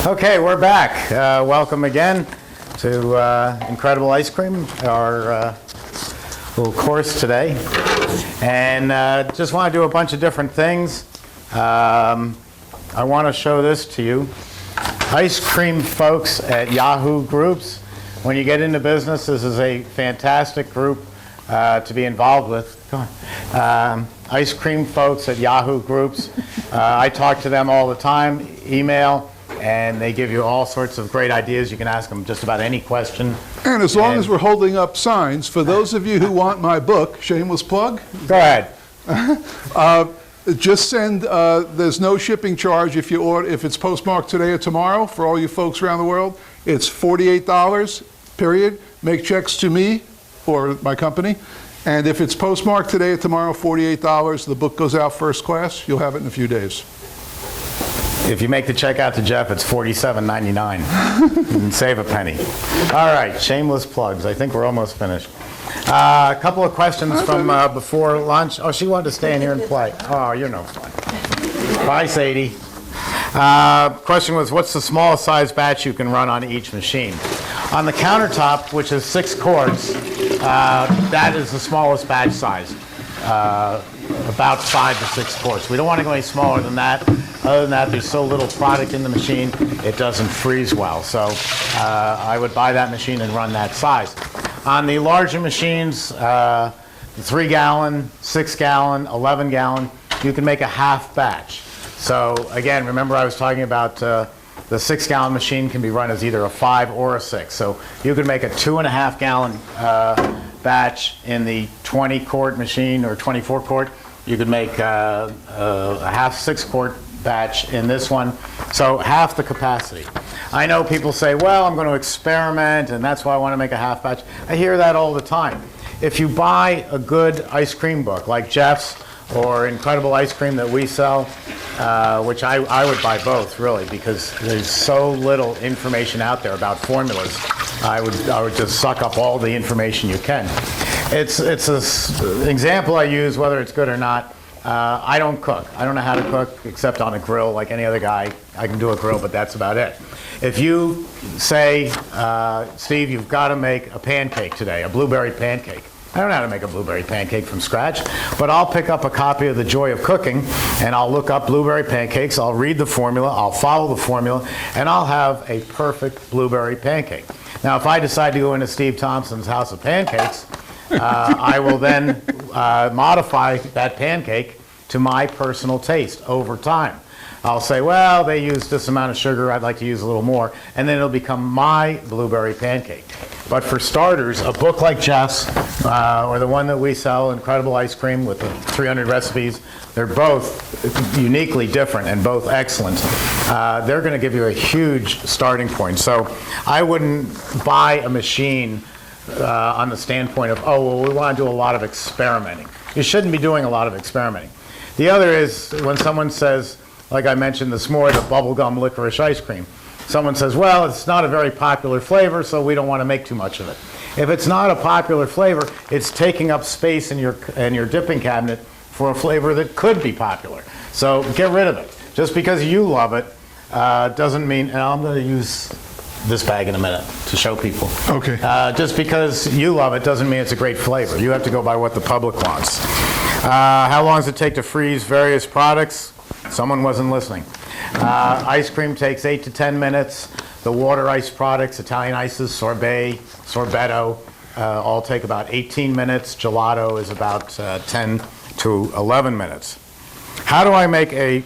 Okay, we're back. Welcome again to Incredible Ice Cream, our little course today. And just want to do a bunch of different things. I want to show this to you. Ice cream folks at Yahoo Groups. When you get into business, this is a fantastic group to be involved with. Go on. Ice cream folks at Yahoo Groups. I talk to them all the time, email, and they give you all sorts of great ideas. You can ask them just about any question. And as long as we're holding up signs, for those of you who want my book, shameless plug. Go ahead. Just send, there's no shipping charge if you order, if it's postmarked today or tomorrow, for all you folks around the world. It's $48, period. Make checks to me or my company. And if it's postmarked today or tomorrow, $48, the book goes out first class. You'll have it in a few days. If you make the check out to Jeff, it's $47.99. You can save a penny. All right, shameless plugs. I think we're almost finished. A couple of questions from before lunch. Oh, she wanted to stay in here and play. Oh, you're no fun. Bye, Sadie. Question was, what's the smallest size batch you can run on each machine? On the countertop, which is 6 quarts, that is the smallest batch size. About 5 to 6 quarts. We don't want to go any smaller than that. Other than that, there's so little product in the machine, it doesn't freeze well. So I would buy that machine and run that size. On the larger machines, 3-gallon, 6-gallon, 11-gallon, you can make a half batch. So again, remember I was talking about the 6-gallon machine can be run as either a 5 or a 6. So you could make a 2.5-gallon batch in the 20-quart machine or 24-quart. You could make a half 6-quart batch in this one, so half the capacity. I know people say, well, I'm going to experiment and that's why I want to make a half batch. I hear that all the time. If you buy a good ice cream book like Jeff's or Incredible Ice Cream that we sell, which I would buy both really, because there's so little information out there about formulas. I would just suck up all the information you can. It's an example I use, whether it's good or not. I don't cook. I don't know how to cook except on a grill like any other guy. I can do a grill, but that's about it. If you say, Steve, you've got to make a pancake today, a blueberry pancake. I don't know how to make a blueberry pancake from scratch, but I'll pick up a copy of The Joy of Cooking and I'll look up blueberry pancakes, I'll read the formula, I'll follow the formula, and I'll have a perfect blueberry pancake. Now, if I decide to go into Steve Thompson's House of Pancakes, I will then modify that pancake to my personal taste over time. I'll say, well, they use this amount of sugar, I'd like to use a little more, and then it'll become my blueberry pancake. But for starters, a book like Jeff's, or the one that we sell, Incredible Ice Cream with the 300 recipes, they're both uniquely different and both excellent. They're going to give you a huge starting point. So I wouldn't buy a machine on the standpoint of, oh, well, we want to do a lot of experimenting. You shouldn't be doing a lot of experimenting. The other is when someone says, like I mentioned this morning, the bubblegum licorice ice cream. Someone says, well, it's not a very popular flavor, so we don't want to make too much of it. If it's not a popular flavor, it's taking up space in your dipping cabinet for a flavor that could be popular. So get rid of it. Just because you love it doesn't mean, and I'm going to use this bag in a minute to show people. Okay. Just because you love it doesn't mean it's a great flavor. You have to go by what the public wants. How long does it take to freeze various products? Someone wasn't listening. Ice cream takes 8 to 10 minutes. The water ice products, Italian ices, sorbet, sorbetto, all take about 18 minutes. Gelato is about 10 to 11 minutes. How do I make a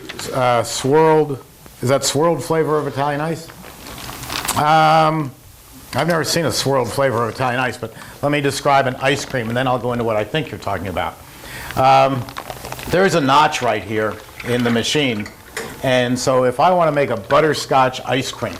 swirled, is that swirled flavor of Italian ice? I've never seen a swirled flavor of Italian ice, but let me describe an ice cream and then I'll go into what I think you're talking about. There's a notch right here in the machine, and so if I want to make a butterscotch ice cream,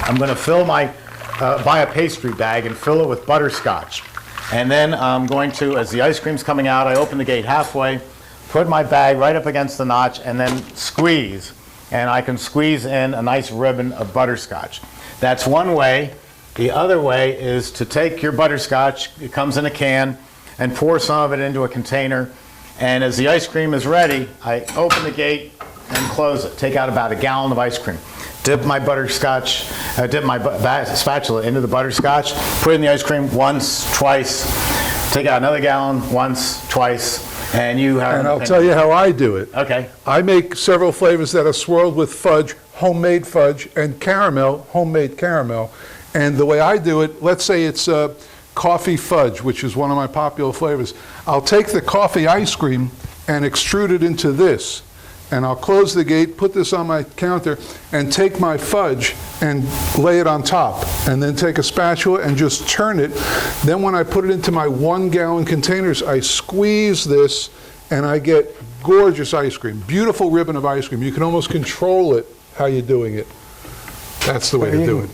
I'm going to fill my, buy a pastry bag and fill it with butterscotch. And then I'm going to, as the ice cream's coming out, I open the gate halfway, put my bag right up against the notch, and then squeeze. And I can squeeze in a nice ribbon of butterscotch. That's one way. The other way is to take your butterscotch, it comes in a can, and pour some of it into a container. And as the ice cream is ready, I open the gate and close it. Take out about a gallon of ice cream. dip my spatula into the butterscotch, put it in the ice cream once, twice, take out another gallon once, twice, and you have... And I'll tell you how I do it. Okay. I make several flavors that are swirled with fudge, homemade fudge, and caramel, homemade caramel. And the way I do it, let's say it's coffee fudge, which is one of my popular flavors. I'll take the coffee ice cream and extrude it into this. And I'll close the gate, put this on my counter, and take my fudge and lay it on top. And then take a spatula and just turn it. Then when I put it into my 1-gallon containers, I squeeze this and I get gorgeous ice cream. Beautiful ribbon of ice cream. You can almost control it, how you're doing it. That's the way to do it.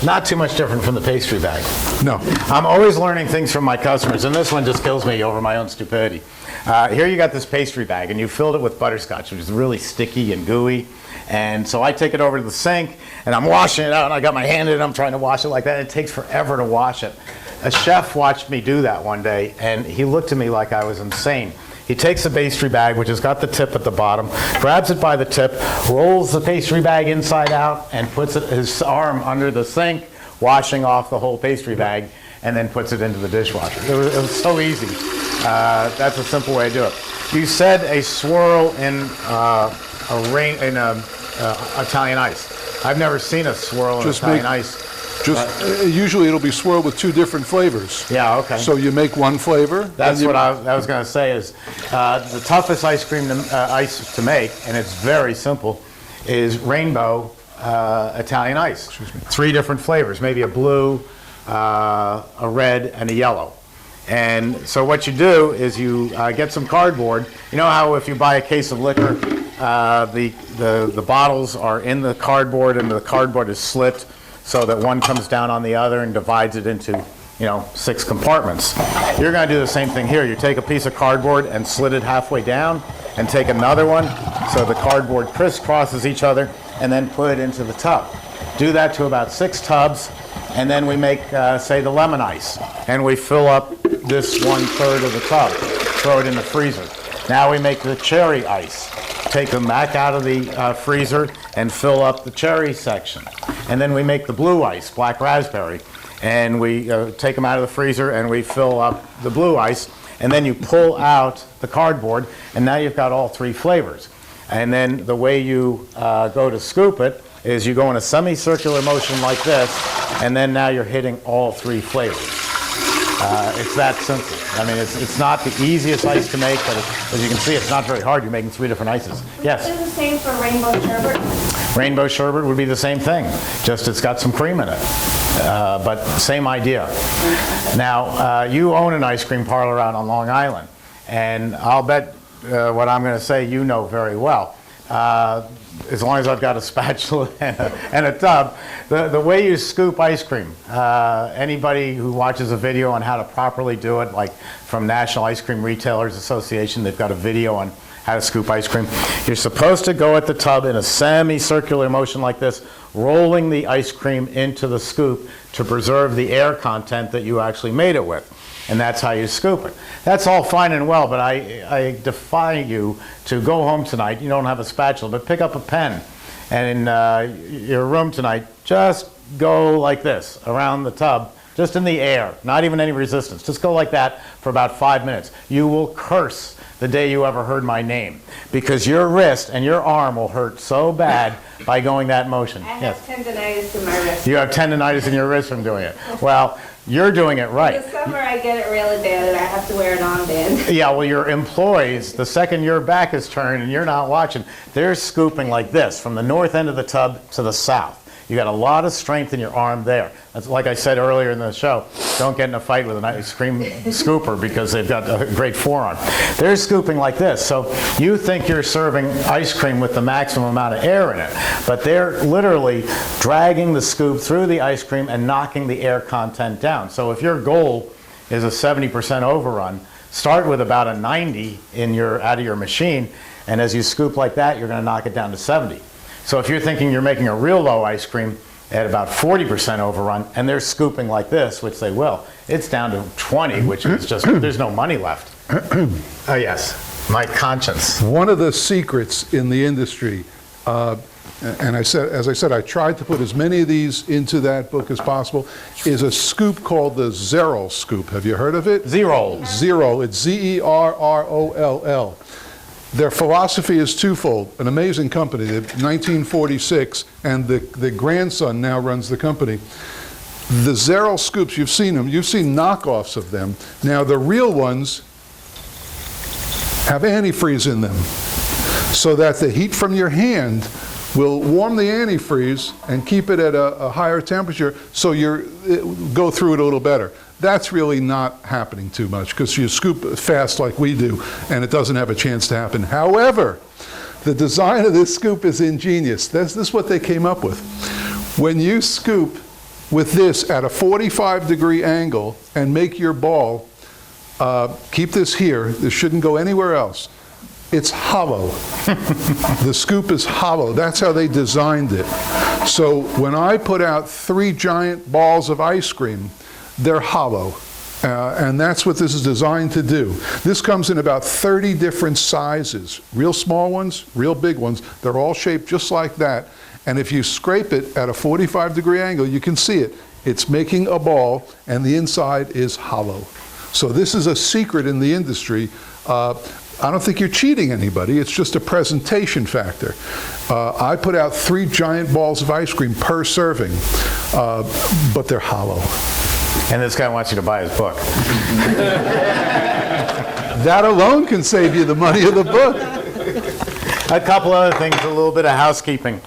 Not too much different from the pastry bag. No. I'm always learning things from my customers, and this one just kills me over my own stupidity. Here you got this pastry bag, and you filled it with butterscotch, which is really sticky and gooey. And so I take it over to the sink, and I'm washing it out, and I got my hand in it, I'm trying to wash it like that. It takes forever to wash it. A chef watched me do that one day, and he looked at me like I was insane. He takes the pastry bag, which has got the tip at the bottom, grabs it by the tip, rolls the pastry bag inside out, and puts his arm under the sink, washing off the whole pastry bag, and then puts it into the dishwasher. It was so easy. That's a simple way to do it. You said a swirl in Italian ice. I've never seen a swirl in Italian ice. Usually it'll be swirled with 2 different flavors. Yeah, okay. So you make one flavor. That's what I was going to say is the toughest ice cream ice to make, and it's very simple, is rainbow Italian ice. Excuse me. 3 different flavors, maybe a blue, a red, and a yellow. And so what you do is you get some cardboard. You know how if you buy a case of liquor, the bottles are in the cardboard and the cardboard is slit so that one comes down on the other and divides it into, 6 compartments. You're going to do the same thing here. You take a piece of cardboard and slit it halfway down and take another one so the cardboard crisscrosses each other and then put it into the tub. Do that to about 6 tubs, and then we make, say, the lemon ice. And we fill up this 1/3 of the tub, throw it in the freezer. Now we make the cherry ice. Take them back out of the freezer and fill up the cherry section. And then we make the blue ice, black raspberry. And we take them out of the freezer and we fill up the blue ice. And then you pull out the cardboard, and now you've got all 3 flavors. And then the way you go to scoop it is you go in a semicircular motion like this, and then now you're hitting all 3 flavors. It's that simple. I mean, it's not the easiest ice to make, but as you can see, it's not very hard. You're making 3 different ices. Yes? Is it the same for rainbow sherbet? Rainbow sherbet would be the same thing, just it's got some cream in it. But same idea. Now, you own an ice cream parlor out on Long Island, and I'll bet what I'm going to say you know very well. As long as I've got a spatula and a tub, the way you scoop ice cream, anybody who watches a video on how to properly do it, like from National Ice Cream Retailers Association, they've got a video on how to scoop ice cream. You're supposed to go at the tub in a semicircular motion like this, rolling the ice cream into the scoop to preserve the air content that you actually made it with. And that's how you scoop it. That's all fine and well, but I defy you to go home tonight. You don't have a spatula, but pick up a pen. And in your room tonight, just go like this around the tub, just in the air, not even any resistance. Just go like that for about 5 minutes. You will curse the day you ever heard my name, because your wrist and your arm will hurt so bad by going that motion. I have tendinitis in my wrist. You have tendinitis in your wrist from doing it. Well, you're doing it right. In the summer I get it really bad and I have to wear an armband. Yeah, well, your employees, the second your back is turned and you're not watching, they're scooping like this from the north end of the tub to the south. You got a lot of strength in your arm there. That's like I said earlier in the show, don't get in a fight with an ice cream scooper because they've got a great forearm. They're scooping like this. So you think you're serving ice cream with the maximum amount of air in it, but they're literally dragging the scoop through the ice cream and knocking the air content down. So if your goal is a 70% overrun, start with about a 90 out of your machine, and as you scoop like that, you're going to knock it down to 70. So if you're thinking you're making a real low ice cream at about 40% overrun, and they're scooping like this, which they will, it's down to 20, which is just, there's no money left. Oh yes, my conscience. One of the secrets in the industry, and as I said, I tried to put as many of these into that book as possible, is a scoop called the Zerol scoop. Have you heard of it? Zerol. Zerol. It's Zerroll. Their philosophy is twofold. An amazing company, 1946, and the grandson now runs the company. The Zerol scoops, you've seen them. You've seen knockoffs of them. Now, the real ones have antifreeze in them, so that the heat from your hand will warm the antifreeze and keep it at a higher temperature, so it go through it a little better. That's really not happening too much, because you scoop fast like we do, and it doesn't have a chance to happen. However, the design of this scoop is ingenious. This is what they came up with. When you scoop with this at a 45-degree angle and make your ball, keep this here, this shouldn't go anywhere else. It's hollow. The scoop is hollow. That's how they designed it. So when I put out 3 giant balls of ice cream, they're hollow. And that's what this is designed to do. This comes in about 30 different sizes. Real small ones, real big ones. They're all shaped just like that. And if you scrape it at a 45-degree angle, you can see it. It's making a ball, and the inside is hollow. So this is a secret in the industry. I don't think you're cheating anybody. It's just a presentation factor. I put out 3 giant balls of ice cream per serving, but they're hollow. And this guy wants you to buy his book. That alone can save you the money of the book. A couple other things, a little bit of housekeeping.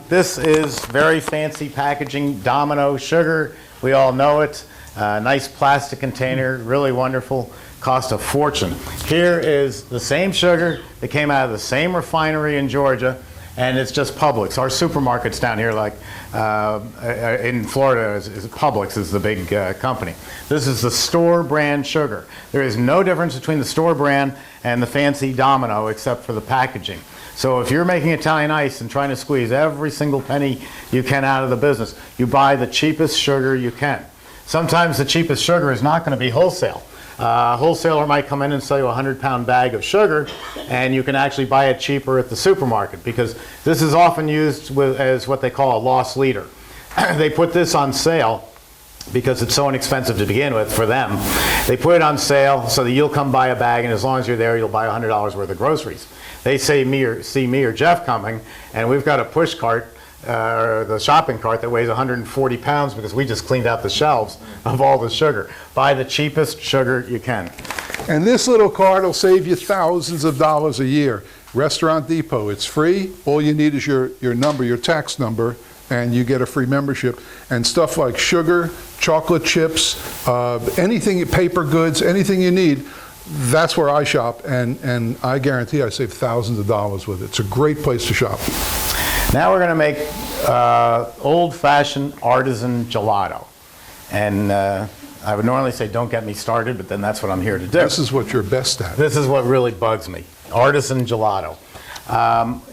This is very fancy packaging, Domino sugar. We all know it. Nice plastic container, really wonderful. Cost a fortune. Here is the same sugar that came out of the same refinery in Georgia, and it's just Publix. Our supermarkets down here, like in Florida, Publix is the big company. This is the store brand sugar. There is no difference between the store brand and the fancy Domino except for the packaging. So if you're making Italian ice and trying to squeeze every single penny you can out of the business, you buy the cheapest sugar you can. Sometimes the cheapest sugar is not going to be wholesale. A wholesaler might come in and sell you a 100-pound bag of sugar, and you can actually buy it cheaper at the supermarket, because this is often used as what they call a loss leader. They put this on sale because it's so inexpensive to begin with for them. They put it on sale so that you'll come buy a bag, and as long as you're there, you'll buy $100 worth of groceries. They see me or Jeff coming, and we've got a push cart, or the shopping cart that weighs 140 pounds because we just cleaned out the shelves of all the sugar. Buy the cheapest sugar you can. And this little card will save you thousands of dollars a year. Restaurant Depot, it's free. All you need is your number, your tax number, and you get a free membership. And stuff like sugar, chocolate chips, anything, paper goods, anything you need, that's where I shop, and I guarantee I save thousands of dollars with it. It's a great place to shop. Now we're going to make old-fashioned artisan gelato. And I would normally say don't get me started, but then that's what I'm here to do. This is what you're best at. This is what really bugs me, artisan gelato.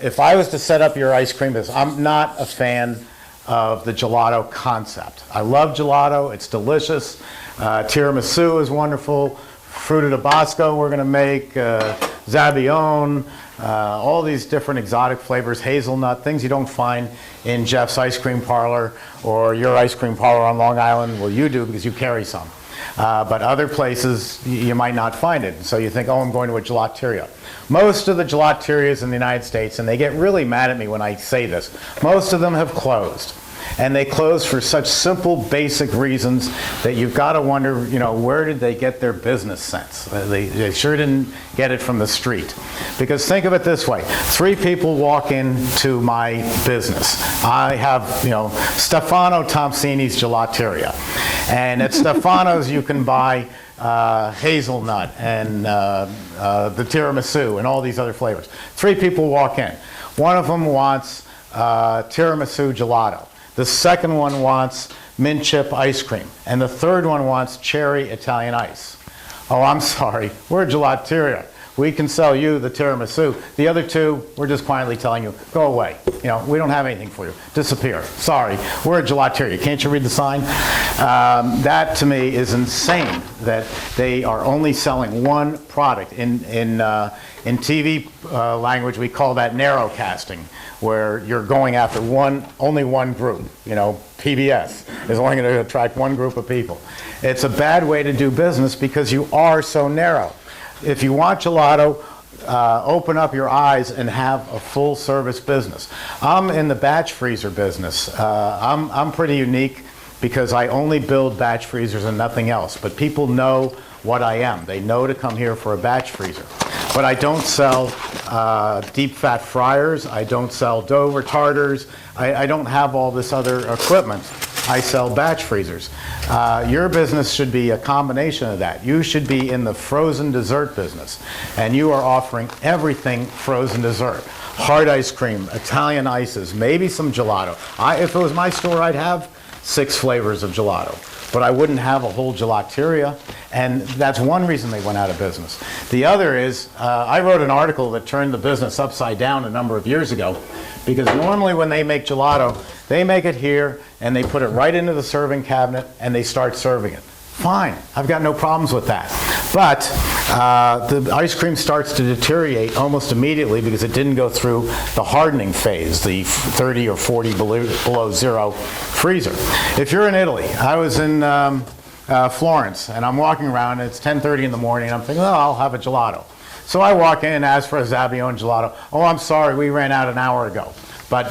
If I was to set up your ice cream business, I'm not a fan of the gelato concept. I love gelato, it's delicious. Tiramisu is wonderful. Frutti di Bosco we're going to make, Zabaione, all these different exotic flavors, hazelnut, things you don't find in Jeff's ice cream parlor or your ice cream parlor on Long Island. Well, you do because you carry some. But other places you might not find it. So you think, oh, I'm going to a gelateria. Most of the gelaterias in the United States, and they get really mad at me when I say this, most of them have closed. And they close for such simple, basic reasons that you've got to wonder, you know, where did they get their business sense? They sure didn't get it from the street. Because think of it this way. 3 people walk into my business. I have, you know, Stefano Tomsini's Gelateria. And at Stefano's you can buy hazelnut and the tiramisu and all these other flavors. 3 people walk in. One of them wants tiramisu gelato. The second one wants mint chip ice cream. And the third one wants cherry Italian ice. Oh, I'm sorry, we're a gelateria. We can sell you the tiramisu. The other two, we're just quietly telling you, go away. You know, we don't have anything for you. Disappear. Sorry, we're a gelateria. Can't you read the sign? That to me is insane that they are only selling one product. In TV language, we call that narrowcasting, where you're going after only one group. You know, PBS is only going to attract one group of people. It's a bad way to do business because you are so narrow. If you want gelato, open up your eyes and have a full service business. I'm in the batch freezer business. I'm pretty unique because I only build batch freezers and nothing else. But people know what I am. They know to come here for a batch freezer. But I don't sell deep fat fryers. I don't sell dough retarders. I don't have all this other equipment. I sell batch freezers. Your business should be a combination of that. You should be in the frozen dessert business, and you are offering everything frozen dessert. Hard ice cream, Italian ices, maybe some gelato. If it was my store, I'd have 6 flavors of gelato, but I wouldn't have a whole gelateria, and that's one reason they went out of business. The other is, I wrote an article that turned the business upside down a number of years ago, because normally when they make gelato, they make it here, and they put it right into the serving cabinet, and they start serving it. Fine, I've got no problems with that. But the ice cream starts to deteriorate almost immediately because it didn't go through the hardening phase, the 30 or 40 below zero freezer. If you're in Italy, I was in Florence, and I'm walking around, and it's 10:30 in the morning, and I'm thinking, oh, I'll have a gelato. So I walk in and ask for a Zabbione gelato. Oh, I'm sorry, we ran out an hour ago. But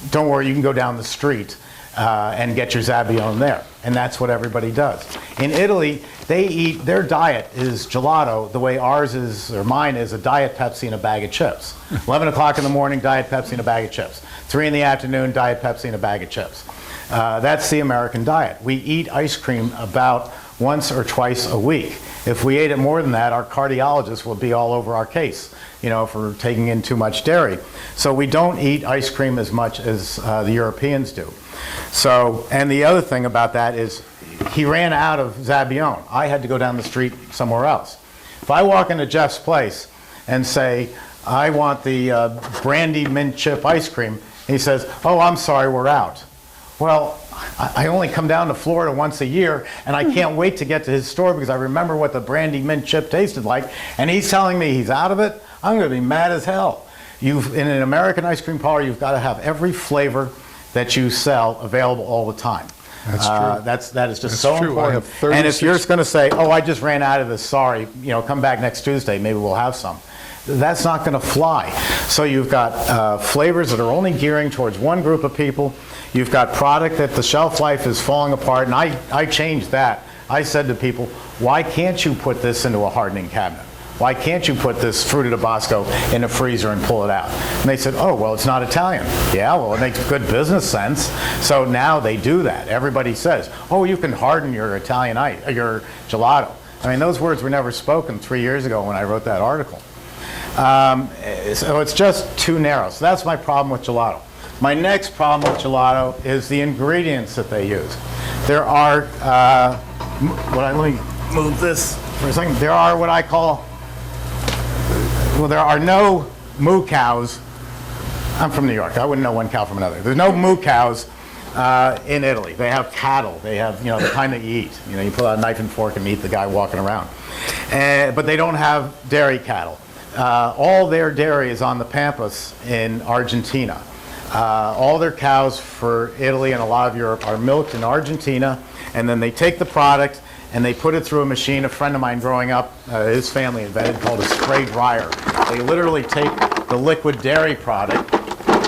don't worry, you can go down the street and get your Zabbione there. And that's what everybody does. In Italy, their diet is gelato the way ours is, or mine is, a Diet Pepsi and a bag of chips. 11 o'clock in the morning, Diet Pepsi and a bag of chips. 3 in the afternoon, Diet Pepsi and a bag of chips. That's the American diet. We eat ice cream about once or twice a week. If we ate it more than that, our cardiologist would be all over our case, you know, for taking in too much dairy. So we don't eat ice cream as much as the Europeans do. So, and the other thing about that is he ran out of Zabbione. I had to go down the street somewhere else. If I walk into Jeff's place and say, I want the brandy mint chip ice cream, he says, oh, I'm sorry, we're out. Well, I only come down to Florida once a year, and I can't wait to get to his store because I remember what the brandy mint chip tasted like, and he's telling me he's out of it. I'm going to be mad as hell. In an American ice cream parlor, you've got to have every flavor that you sell available all the time. That's true. That is just That's so true. important. I have 36 and if you're going to say, oh, I just ran out of this, sorry, you know, come back next Tuesday, maybe we'll have some. That's not going to fly. So you've got flavors that are only gearing towards one group of people. You've got product that the shelf life is falling apart, and I changed that. I said to people, why can't you put this into a hardening cabinet? Why can't you put this Frutti di Bosco in a freezer and pull it out? And they said, oh, well, it's not Italian. Yeah, well, it makes good business sense. So now they do that. Everybody says, oh, you can harden your Italian your gelato. I mean, those words were never spoken 3 years ago when I wrote that article. So it's just too narrow. So that's my problem with gelato. My next problem with gelato is the ingredients that they use. There are, let me move this for a second. There are what I call, well, there are no moo cows. I'm from New York. I wouldn't know one cow from another. There's no moo cows in Italy. They have cattle. They have, you know, the kind that you eat. You know, you pull out a knife and fork and eat the guy walking around. But they don't have dairy cattle. All their dairy is on the Pampas in Argentina. All their cows for Italy and a lot of Europe are milked in Argentina, and then they take the product and they put it through a machine. A friend of mine growing up, his family invented, called a spray dryer. They literally take the liquid dairy product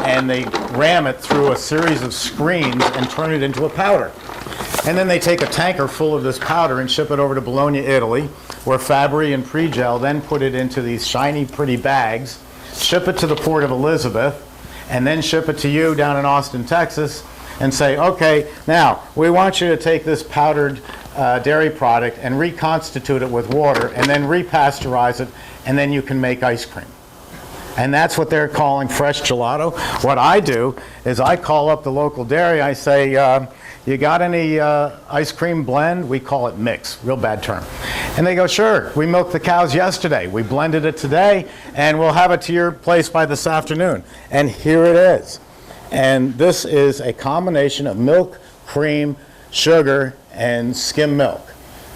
and they ram it through a series of screens and turn it into a powder. And then they take a tanker full of this powder and ship it over to Bologna, Italy, where Fabry and Pregel then put it into these shiny, pretty bags, ship it to the Port of Elizabeth, and then ship it to you down in Austin, Texas, and say, okay, now, we want you to take this powdered dairy product and reconstitute it with water, and then repasteurize it, and then you can make ice cream. And that's what they're calling fresh gelato. What I do is I call up the local dairy, I say, you got any ice cream blend? We call it mix, real bad term. And they go, sure, we milked the cows yesterday. We blended it today, and we'll have it to your place by this afternoon. And here it is. And this is a combination of milk, cream, sugar, and skim milk.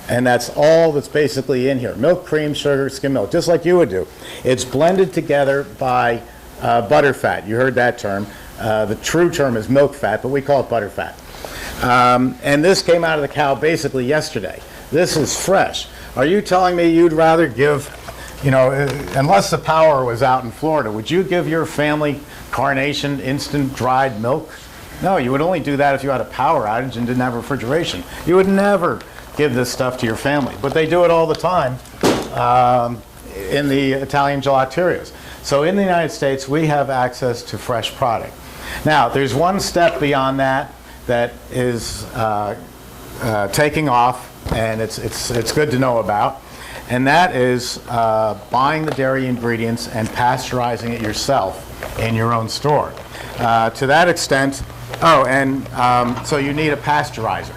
And that's all that's basically in here. Milk, cream, sugar, skim milk, just like you would do. It's blended together by butter fat. You heard that term. The true term is milk fat, but we call it butter fat. And this came out of the cow basically yesterday. This is fresh. Are you telling me you'd rather give, unless the power was out in Florida, would you give your family Carnation instant dried milk? No, you would only do that if you had a power outage and didn't have refrigeration. You would never give this stuff to your family. But they do it all the time in the Italian gelaterias. So in the United States, we have access to fresh product. Now, there's one step beyond that that is taking off, and it's good to know about, and that is buying the dairy ingredients and pasteurizing it yourself in your own store. To that extent, so you need a pasteurizer.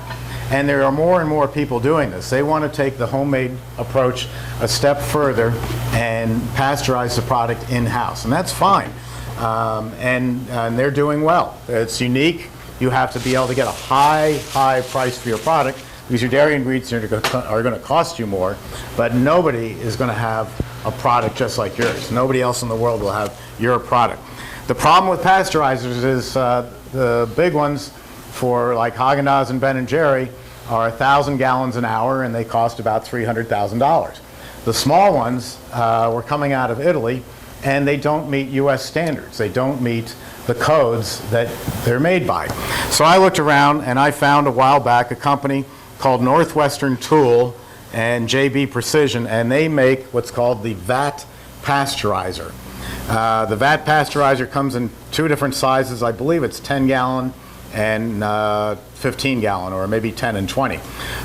And there are more and more people doing this. They want to take the homemade approach a step further and pasteurize the product in-house, and that's fine. And they're doing well. It's unique. You have to be able to get a high price for your product because your dairy ingredients are going to cost you more, but nobody is going to have a product just like yours. Nobody else in the world will have your product. The problem with pasteurizers is the big ones for like Haagen-Dazs and Ben & Jerry are 1,000 gallons an hour, and they cost about $300,000. The small ones were coming out of Italy, and they don't meet U.S. standards. They don't meet the codes that they're made by. So I looked around, and I found a while back a company called Northwestern Tool and JB Precision, and they make what's called the VAT pasteurizer. The VAT pasteurizer comes in two different sizes. I believe it's 10-gallon and 15-gallon, or maybe 10 and 20.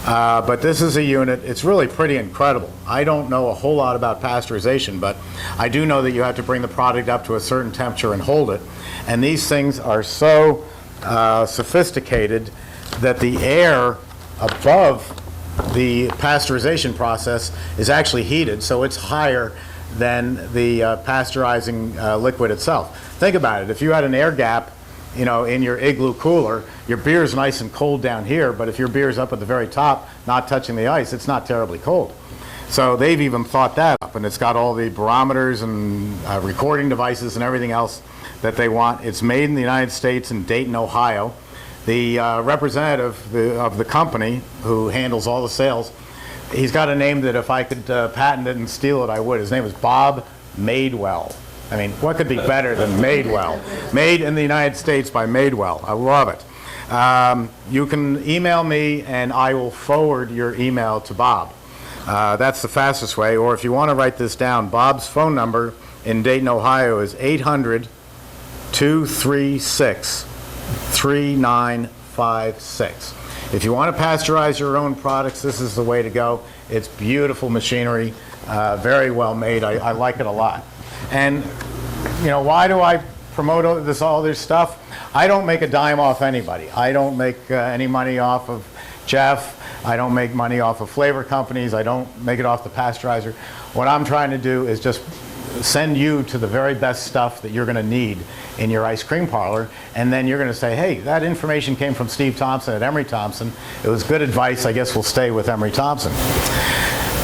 But this is a unit. It's really pretty incredible. I don't know a whole lot about pasteurization, but I do know that you have to bring the product up to a certain temperature and hold it. And these things are so sophisticated that the air above the pasteurization process is actually heated, so it's higher than the pasteurizing liquid itself. Think about it. If you had an air gap in your igloo cooler, your beer's nice and cold down here, but if your beer's up at the very top, not touching the ice, it's not terribly cold. So they've even thought that up, and it's got all the barometers and recording devices and everything else that they want. It's made in the United States in Dayton, Ohio. The representative of the company who handles all the sales, he's got a name that if I could patent it and steal it, I would. His name is Bob Madewell. I mean, what could be better than Madewell? Made in the United States by Madewell. I love it. You can email me, and I will forward your email to Bob. That's the fastest way. Or if you want to write this down, Bob's phone number in Dayton, Ohio is 800-236-3956. If you want to pasteurize your own products, this is the way to go. It's beautiful machinery, very well made. I like it a lot. And why do I promote all this stuff? I don't make a dime off anybody. I don't make any money off of Jeff. I don't make money off of flavor companies. I don't make it off the pasteurizer. What I'm trying to do is just send you to the very best stuff that you're going to need in your ice cream parlor, and then you're going to say, hey, that information came from Steve Thompson at Emery Thompson. It was good advice. I guess we'll stay with Emery Thompson.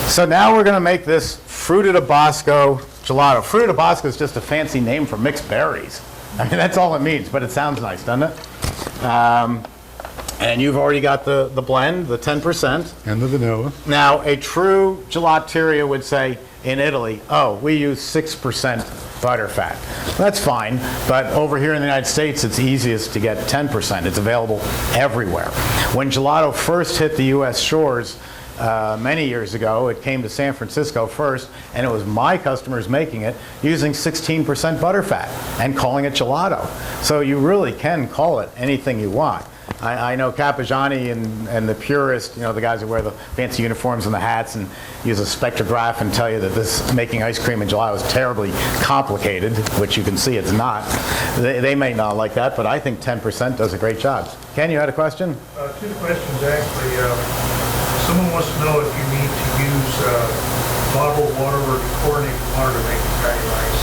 So now we're going to make this Frutti di Bosco gelato. Frutti di Bosco is just a fancy name for mixed berries. I mean, that's all it means, but it sounds nice, doesn't it? And you've already got the blend, the 10%. And the vanilla. Now, a true gelateria would say in Italy, oh, we use 6% butter fat. That's fine, but over here in the United States, it's easiest to get 10%. It's available everywhere. When gelato first hit the U.S. shores, many years ago, it came to San Francisco first, and it was my customers making it using 16% butterfat and calling it gelato. So you really can call it anything you want. I know Cappigiani and the purists, the guys who wear the fancy uniforms and the hats and use a spectrograph and tell you that this making ice cream and gelato is terribly complicated, which you can see it's not. They may not like that, but I think 10% does a great job. Ken, you had a question? Two questions, actually. Someone wants to know if you need to use bottled water or chlorinated water to make Italian ice.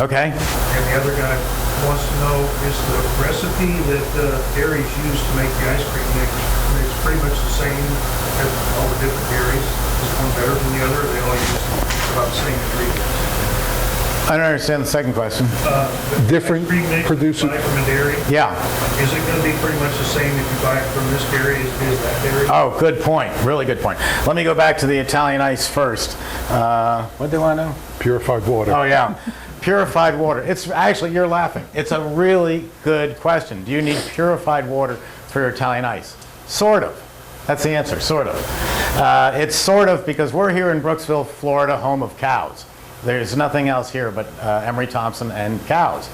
Okay. And the other guy wants to know, is the recipe that dairies use to make the ice cream mix pretty much the same as all the different dairies? Is one better than the other, or they all use about the same ingredients? I don't understand the second question. Different ice cream mix producer- you buy from a dairy, Yeah. is it going to be pretty much the same if you buy it from this dairy as that dairy? Oh, good point. Really good point. Let me go back to the Italian ice first. What do I know? Purified water. Oh, yeah. Purified water. It's actually, you're laughing. It's a really good question. Do you need purified water for your Italian ice? Sort of. That's the answer, sort of. It's sort of because we're here in Brooksville, Florida, home of cows. There's nothing else here but Emery Thompson and cows.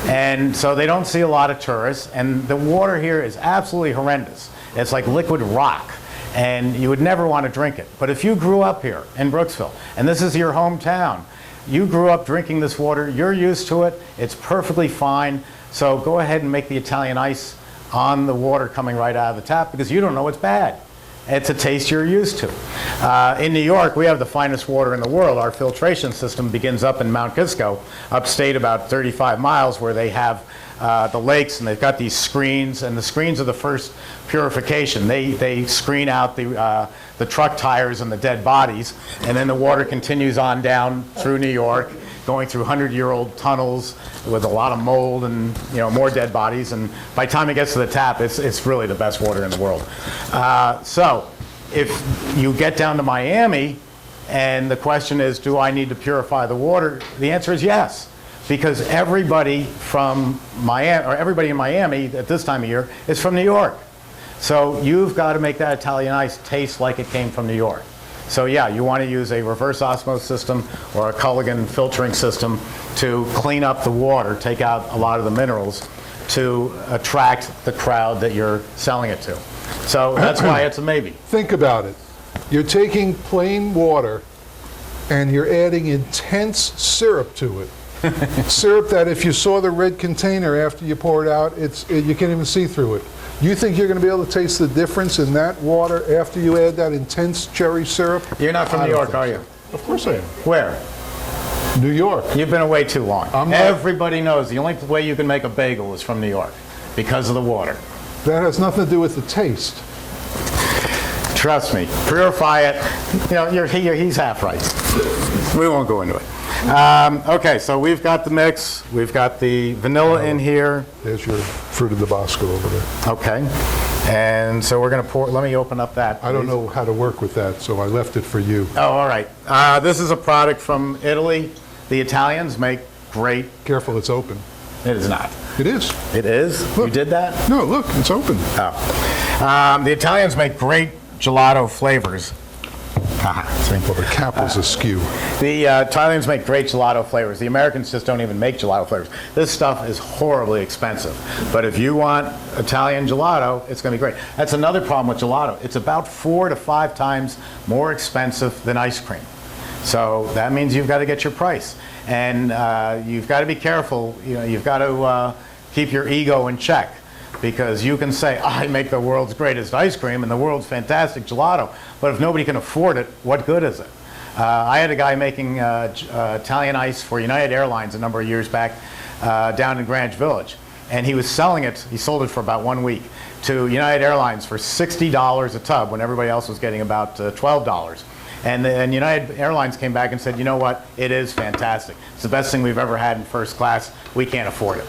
And so they don't see a lot of tourists, and the water here is absolutely horrendous. It's like liquid rock, and you would never want to drink it. But if you grew up here in Brooksville, and this is your hometown, you grew up drinking this water, you're used to it, it's perfectly fine, so go ahead and make the Italian ice on the water coming right out of the tap because you don't know it's bad. It's a taste you're used to. In New York, we have the finest water in the world. Our filtration system begins up in Mount Kisco, upstate about 35 miles, where they have the lakes, and they've got these screens, and the screens are the first purification. They screen out the truck tires and the dead bodies, and then the water continues on down through New York, going through 100-year-old tunnels with a lot of mold and more dead bodies, and by the time it gets to the tap, it's really the best water in the world. So if you get down to Miami and the question is, do I need to purify the water? The answer is yes, because everybody from Miami, or everybody in Miami at this time of year, is from New York. So you've got to make that Italian ice taste like it came from New York. So yeah, you want to use a reverse osmosis system or a Culligan filtering system to clean up the water, take out a lot of the minerals to attract the crowd that you're selling it to. So that's why it's a maybe. Think about it. You're taking plain water and you're adding intense syrup to it. Syrup that if you saw the red container after you pour it out, you can't even see through it. You think you're going to be able to taste the difference in that water after you add that intense cherry syrup? You're not from New York, are you? Of course I am. Where? New York. You've been away too long. I'm not- Everybody knows the only way you can make a bagel is from New York because of the water. That has nothing to do with the taste. Trust me, purify it. He's half right. We won't go into it. Okay, so we've got the mix. We've got the vanilla in here. There's your Frutti di Bosco over there. Okay, and so we're going to pour. Let me open up that. I don't please. know how to work with that, so I left it for you. Oh, all right. This is a product from Italy. The Italians make great. Careful, it's open. It is not. It is. It is? Look. You did that? No, look, it's open. Oh. The Italians make great gelato flavors. Well, the cap was askew. The Italians make great gelato flavors. The Americans just don't even make gelato flavors. This stuff is horribly expensive. But if you want Italian gelato, it's going to be great. That's another problem with gelato. It's about 4 to 5 times more expensive than ice cream. So that means you've got to get your price. And you've got to be careful. You've got to keep your ego in check. Because you can say, I make the world's greatest ice cream and the world's fantastic gelato, but if nobody can afford it, what good is it? I had a guy making Italian ice for United Airlines a number of years back down in Greenwich Village, and he was selling it, he sold it for about 1 week, to United Airlines for $60 a tub when everybody else was getting about $12. And United Airlines came back and said, you know what, it is fantastic. It's the best thing we've ever had in first class. We can't afford it.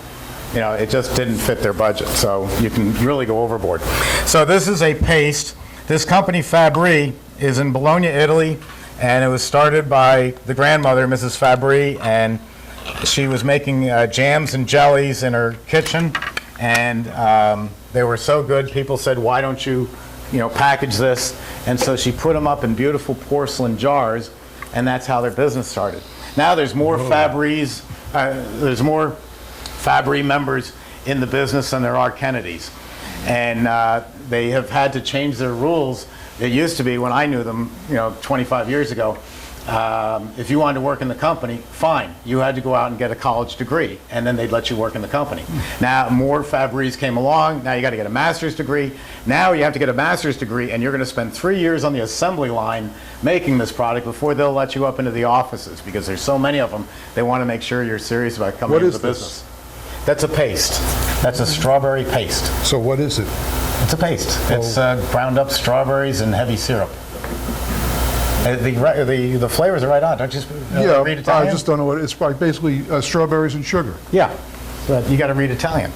It just didn't fit their budget, so you can really go overboard. So this is a paste. This company, Fabri, is in Bologna, Italy, and it was started by the grandmother, Mrs. Fabri, and she was making jams and jellies in her kitchen, and they were so good, people said, why don't you, package this? And so she put them up in beautiful porcelain jars, and that's how their business started. Now there's more Fabris, there's more Fabri members in the business than there are Kennedys. And they have had to change their rules. It used to be, when I knew them, 25 years ago, If you wanted to work in the company, fine. You had to go out and get a college degree, and then they'd let you work in the company. Now, more Fabries came along. Now you got to get a master's degree. Now you have to get a master's degree, and you're going to spend 3 years on the assembly line making this product before they'll let you up into the offices, because there's so many of them. They want to make sure you're serious about coming What into is the this? business. That's a paste. That's a strawberry paste. So what is it? It's a paste. It's ground up strawberries and heavy syrup. The flavors are right on. Don't you read Italian? I just don't know what it's like. Basically, strawberries and sugar. Yeah, but you got to read Italian.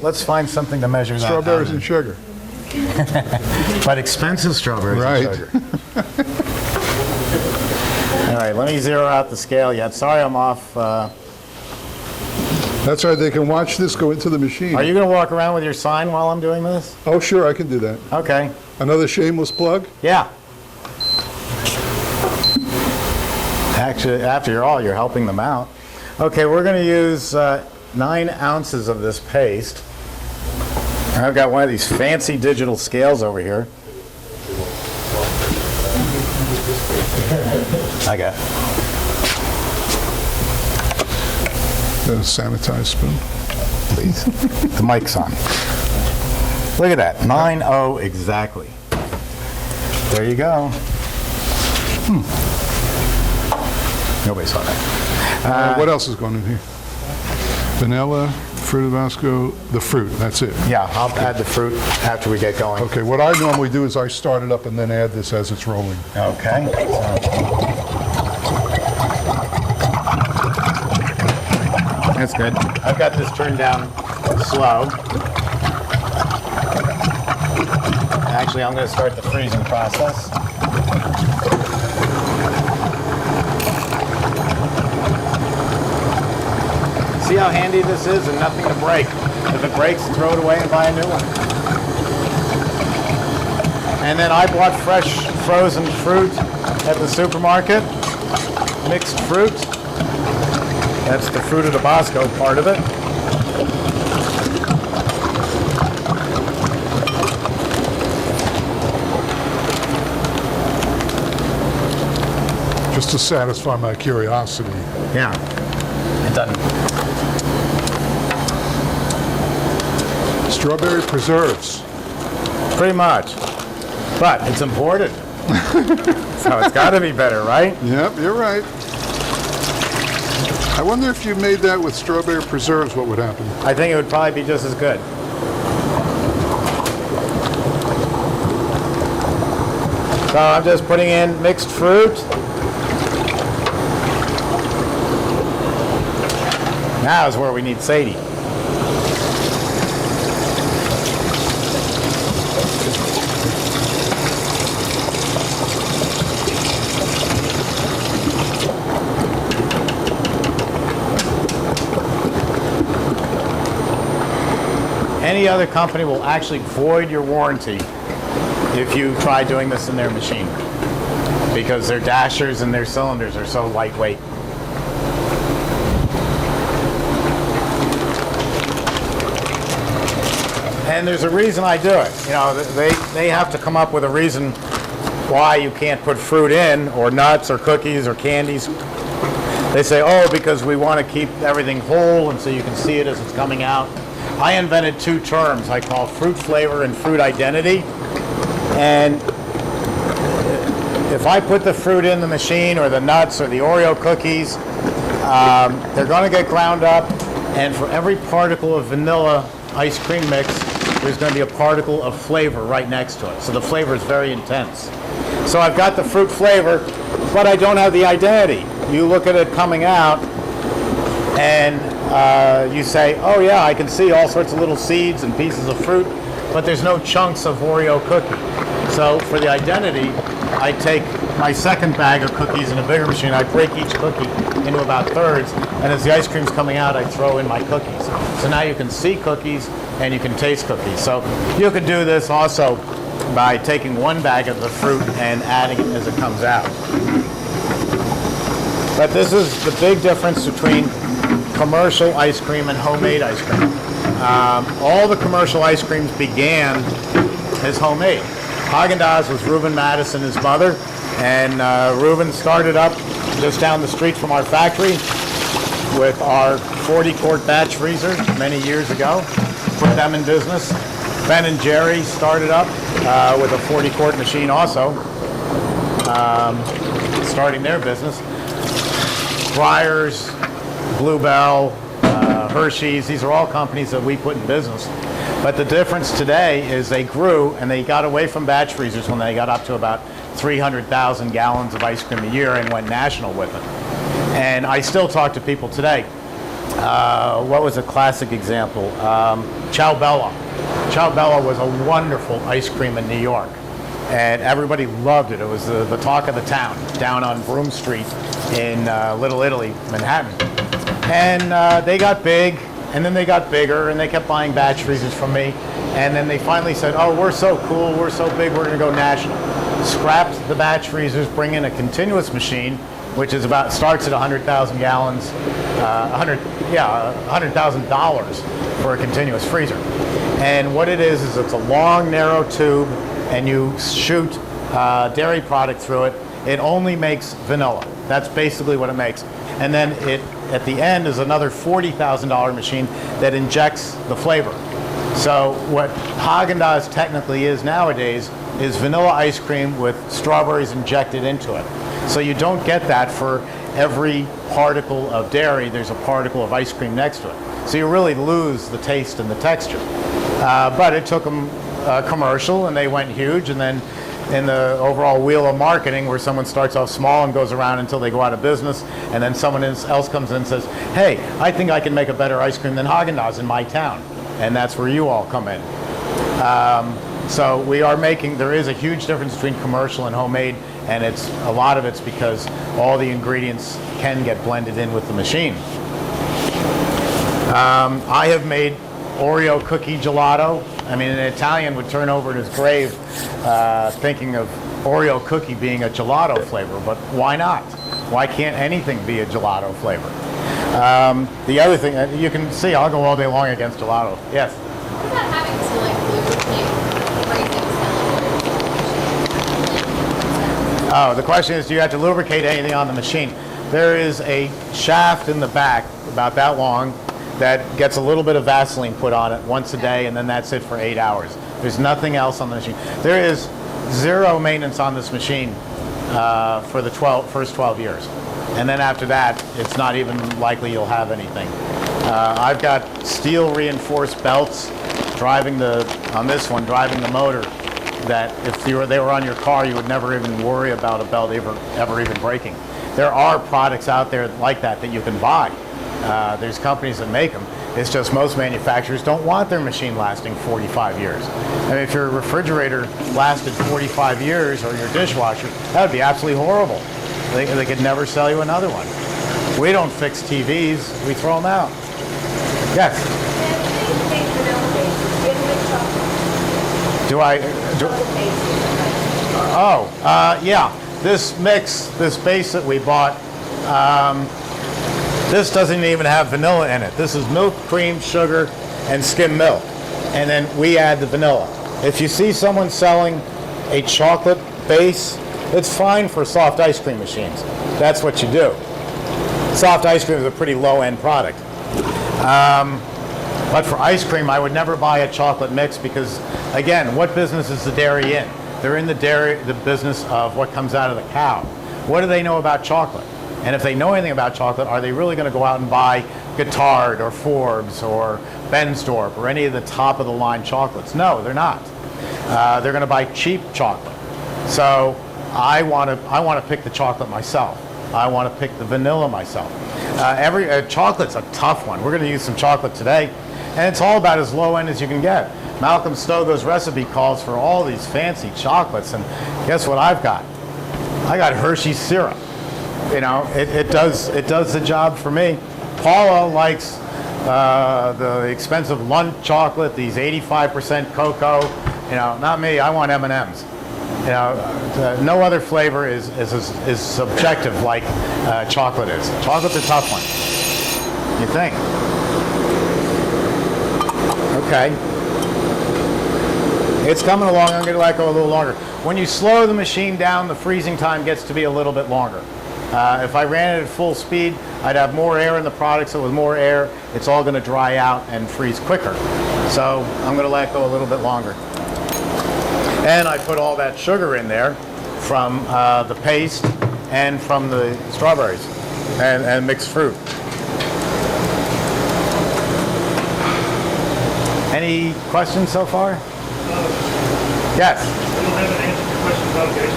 Let's find something to measure that. Strawberries and sugar. But expensive strawberries Right. and sugar. All right, let me zero out the scale yet. Sorry I'm off. That's right. They can watch this go into the machine. Are you going to walk around with your sign while I'm doing this? Oh, sure, I can do that. Okay. Another shameless plug? Yeah. Actually, after all, you're helping them out. Okay, we're going to use 9 ounces of this paste. I've got one of these fancy digital scales over here. I got A sanitized spoon. please. The mic's on. Look at that, 9.0 exactly. There you go. Nobody saw that. What else is going in here? Vanilla, Frutti Bosco, the fruit. That's it. Yeah, I'll add the fruit after we get going. Okay, what I normally do is I start it up and then add this as it's rolling. Okay. That's good. I've got this turned down slow. Actually, I'm going to start the freezing process. See how handy this is and nothing to break. If it breaks, throw it away and buy a new one. And then I bought fresh frozen fruit at the supermarket, mixed fruit. That's the Frutti di Bosco part of it. Just to satisfy my curiosity. Yeah, it doesn't. Strawberry preserves. Pretty much. But it's imported. So it's got to be better, right? Yep, you're right. I wonder if you made that with strawberry preserves, what would happen? I think it would probably be just as good. So I'm just putting in mixed fruit. Now is where we need Sadie. Any other company will actually void your warranty if you try doing this in their machine, because their dashers and their cylinders are so lightweight. And there's a reason I do it. You know, they have to come up with a reason why you can't put fruit in, or nuts, or cookies, or candies. They say, oh, because we want to keep everything whole, and so you can see it as it's coming out. I invented 2 terms I call fruit flavor and fruit identity. And if I put the fruit in the machine, or the nuts, or the Oreo cookies, they're going to get ground up, and for every particle of vanilla ice cream mix, there's going to be a particle of flavor right next to it. So the flavor is very intense. So I've got the fruit flavor, but I don't have the identity. You look at it coming out, and you say, oh yeah, I can see all sorts of little seeds and pieces of fruit, but there's no chunks of Oreo cookie. So for the identity, I take my second bag of cookies in a bigger machine, I break each cookie into about thirds, and as the ice cream's coming out, I throw in my cookies. So now you can see cookies and you can taste cookies. So you could do this also by taking 1 bag of the fruit and adding it as it comes out. But this is the big difference between commercial ice cream and homemade ice cream. All the commercial ice creams began as homemade. Haagen-Dazs was Reuben Madison, his mother, And Reuben started up just down the street from our factory with our 40-quart batch freezer many years ago. Put them in business. Ben and Jerry started up with a 40-quart machine also, starting their business. Breyers, Bluebell, Hershey's, these are all companies that we put in business. But the difference today is they grew and they got away from batch freezers when they got up to about 300,000 gallons of ice cream a year and went national with it. And I still talk to people today. What was a classic example? Ciao Bella. Ciao Bella was a wonderful ice cream in New York. And everybody loved it. It was the talk of the town down on Broome Street in Little Italy, Manhattan. And they got big, and then they got bigger, and they kept buying batch freezers from me. And then they finally said, oh, we're so cool, we're so big, we're going to go national. Scrapped the batch freezers, bring in a continuous machine, which is starts at 100,000 gallons, $100,000 for a continuous freezer. And what it is it's a long, narrow tube, and you shoot dairy product through it. It only makes vanilla. That's basically what it makes. And then at the end is another $40,000 machine that injects the flavor. So what Haagen-Dazs technically is nowadays is vanilla ice cream with strawberries injected into it. So you don't get that for every particle of dairy. There's a particle of ice cream next to it. So you really lose the taste and the texture. But it took them commercial, and they went huge, and then in the overall wheel of marketing where someone starts off small and goes around until they go out of business, and then someone else comes in and says, hey, I think I can make a better ice cream than Haagen-Dazs in my town. And that's where you all come in. So there is a huge difference between commercial and homemade, and a lot of it's because all the ingredients can get blended in with the machine. I have made Oreo cookie gelato. I mean, an Italian would turn over in his grave thinking of Oreo cookie being a gelato flavor, but why not? Why can't anything be a gelato flavor? The other thing, you can see, I'll go all day long against gelato. Yes? What about having to lubricate everything? Oh, the question is, do you have to lubricate anything on the machine? There is a shaft in the back, about that long, that gets a little bit of Vaseline put on it once a day, and then that's it for 8 hours. There's nothing else on the machine. There is zero maintenance on this machine for the first 12 years. And then after that, it's not even likely you'll have anything. I've got steel reinforced belts driving the motor, that if they were on your car, you would never even worry about a belt ever even breaking. There are products out there like that you can buy. There's companies that make them. It's just most manufacturers don't want their machine lasting 45 years. I mean, if your refrigerator lasted 45 years or your dishwasher, that would be absolutely horrible. They could never sell you another one. We don't fix TVs, we throw them out. Yes? Yeah. This mix, this base that we bought, this doesn't even have vanilla in it. This is milk, cream, sugar, and skim milk. And then we add the vanilla. If you see someone selling a chocolate base, it's fine for soft ice cream machines. That's what you do. Soft ice cream is a pretty low-end product. But for ice cream, I would never buy a chocolate mix because, again, what business is the dairy in? They're in the business of what comes out of the cow. What do they know about chocolate? And if they know anything about chocolate, are they really going to go out and buy Guittard or Forbes or Bensdorp or any of the top-of-the-line chocolates? No, they're not. They're going to buy cheap chocolate. So I want to pick the chocolate myself. I want to pick the vanilla myself. Chocolate's a tough one. We're going to use some chocolate today, and it's all about as low end as you can get. Malcolm Stogo's recipe calls for all these fancy chocolates, and guess what I've got? I got Hershey's syrup. You know, it does the job for me. Paula likes the expensive Lundt chocolate, these 85% cocoa. You know, not me. I want M&Ms. You know, no other flavor is subjective like chocolate is. Chocolate's a tough one. You think? Okay. It's coming along. I'm going to let go a little longer. When you slow the machine down, the freezing time gets to be a little bit longer. If I ran it at full speed, I'd have more air in the product, so with more air, it's all going to dry out and freeze quicker. So I'm going to let go a little bit longer. And I put all that sugar in there from the paste and from the strawberries and mixed fruit. Any questions so far? Yes. We don't have an answer to your question about the ice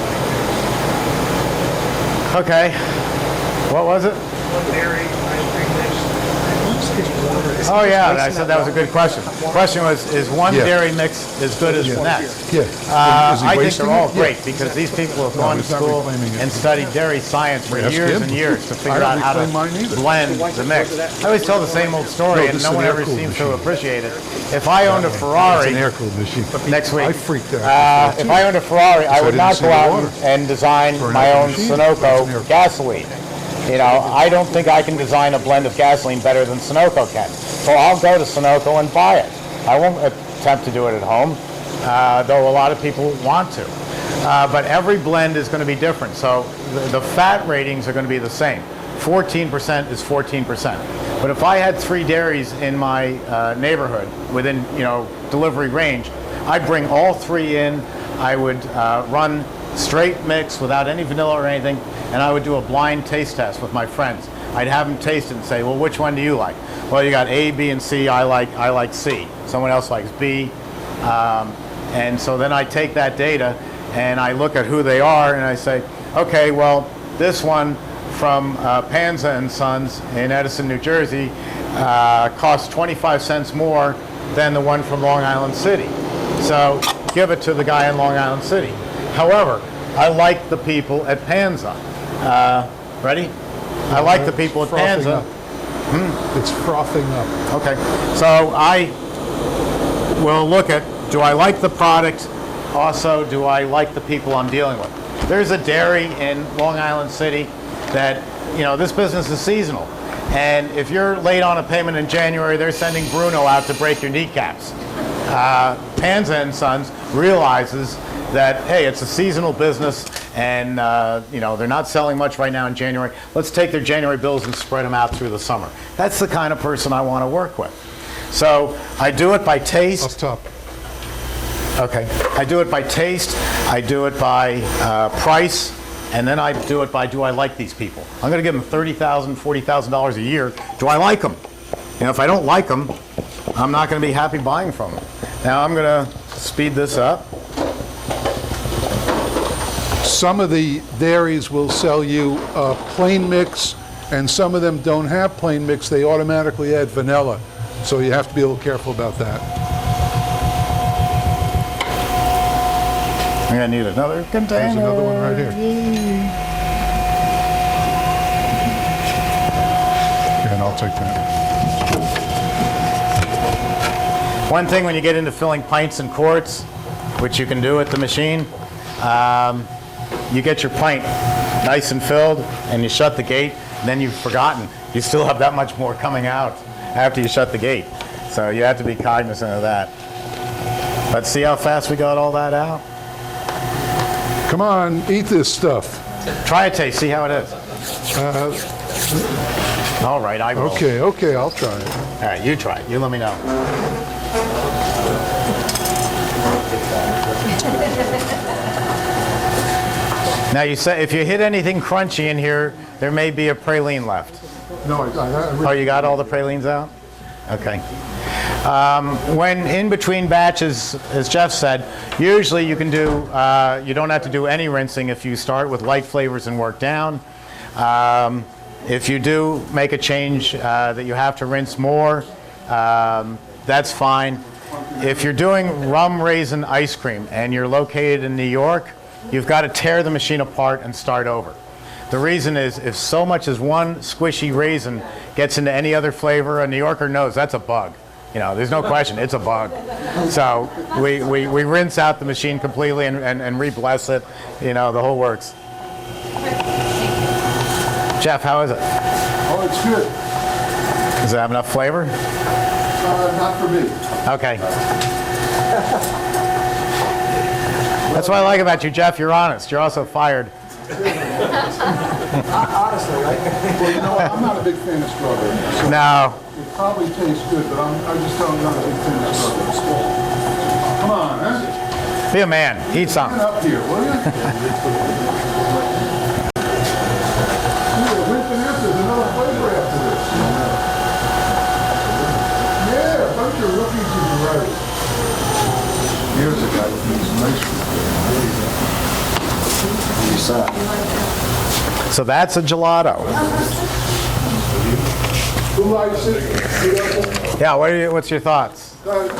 cream. Okay. What was it? One dairy ice cream mix. Oh, yeah, I said that was a good question. The question was, is one dairy mix as good as the next? Yeah. Is he I think wasting they're all it? great because these people have gone to he's not school reclaiming it. and studied dairy science for Ask years him. and years to figure I out don't how reclaim mine to either. blend the mix. I always tell the same old story No, and this no is one an ever air-cooled seems to machine. appreciate it. If I owned a It's Ferrari an air-cooled machine. next week, I freaked out. if I owned a Ferrari, I would didn't not see go the out water. and design For an my air own machine, it's an Sunoco air- gasoline. You know, I don't think I can design a blend of gasoline better than Sunoco can. So I'll go to Sunoco and buy it. I won't attempt to do it at home, though a lot of people want to. But every blend is going to be different. So the fat ratings are going to be the same. 14% is 14%. But if I had 3 dairies in my neighborhood within, delivery range, I'd bring all 3 in. I would run straight mix without any vanilla or anything, and I would do a blind taste test with my friends. I'd have them taste it and say, well, which one do you like? Well, you got A, B, and C. I like C. Someone else likes B. And so then I take that data and I look at who they are and I say, okay, well, this one from Panza and Sons in Edison, New Jersey costs 25 cents more than the one from Long Island City. So give it to the guy in Long Island City. However, I like the people at Panza. Ready? I like the people at Frothing Panza. up. It's frothing up. Okay, so I will look at, do I like the product? Also, do I like the people I'm dealing with? There's a dairy in Long Island City that, this business is seasonal. And if you're late on a payment in January, they're sending Bruno out to break your kneecaps. Panza and Sons realizes that, hey, it's a seasonal business and, they're not selling much right now in January. Let's take their January bills and spread them out through the summer. That's the kind of person I want to work with. So I do it by taste. Off top. Okay. I do it by taste. I do it by price. And then I do it by, do I like these people? I'm going to give them $30,000, $40,000 a year. Do I like them? If I don't like them, I'm not going to be happy buying from them. Now I'm going to speed this up. Some of the dairies will sell you a plain mix, and some of them don't have plain mix. They automatically add vanilla. So you have to be a little careful about that. I'm going to need another container. There's another one right here. Yeah, and I'll take that. One thing when you get into filling pints and quarts, which you can do at the machine, you get your pint nice and filled and you shut the gate, and then you've forgotten. You still have that much more coming out after you shut the gate. So you have to be cognizant of that. But see how fast we got all that out? Come on, eat this stuff. Try a taste, see how it is. All right, I will. Okay, I'll try it. All right, you try it. You let me know. Now you say if you hit anything crunchy in here, there may be a praline left. No, Oh, you got all the pralines out? Okay. When in between batches, as Jeff said, usually you can do, you don't have to do any rinsing if you start with light flavors and work down. If you do make a change that you have to rinse more, that's fine. If you're doing rum raisin ice cream and you're located in New York, you've got to tear the machine apart and start over. The reason is if so much as one squishy raisin gets into any other flavor, a New Yorker knows that's a bug. There's no question, it's a bug. So we rinse out the machine completely and re-bless it, the whole works. Jeff, how is it? Oh, it's good. Does it have enough flavor? Not for me. Okay. That's what I like about you, Jeff. You're honest. You're also fired. Honestly, right? Well, you know what? I'm not a big fan of strawberry. So No. it probably tastes good, but I just don't not a big fan of strawberry. Come on, huh? Be a man. Eat Get something. up here, will you? There's another flavor after this. Yeah, a bunch of rookies is right. Here's a guy with these nice So that's a gelato. Who likes it? Who doesn't? Yeah, what's your thoughts? You like it?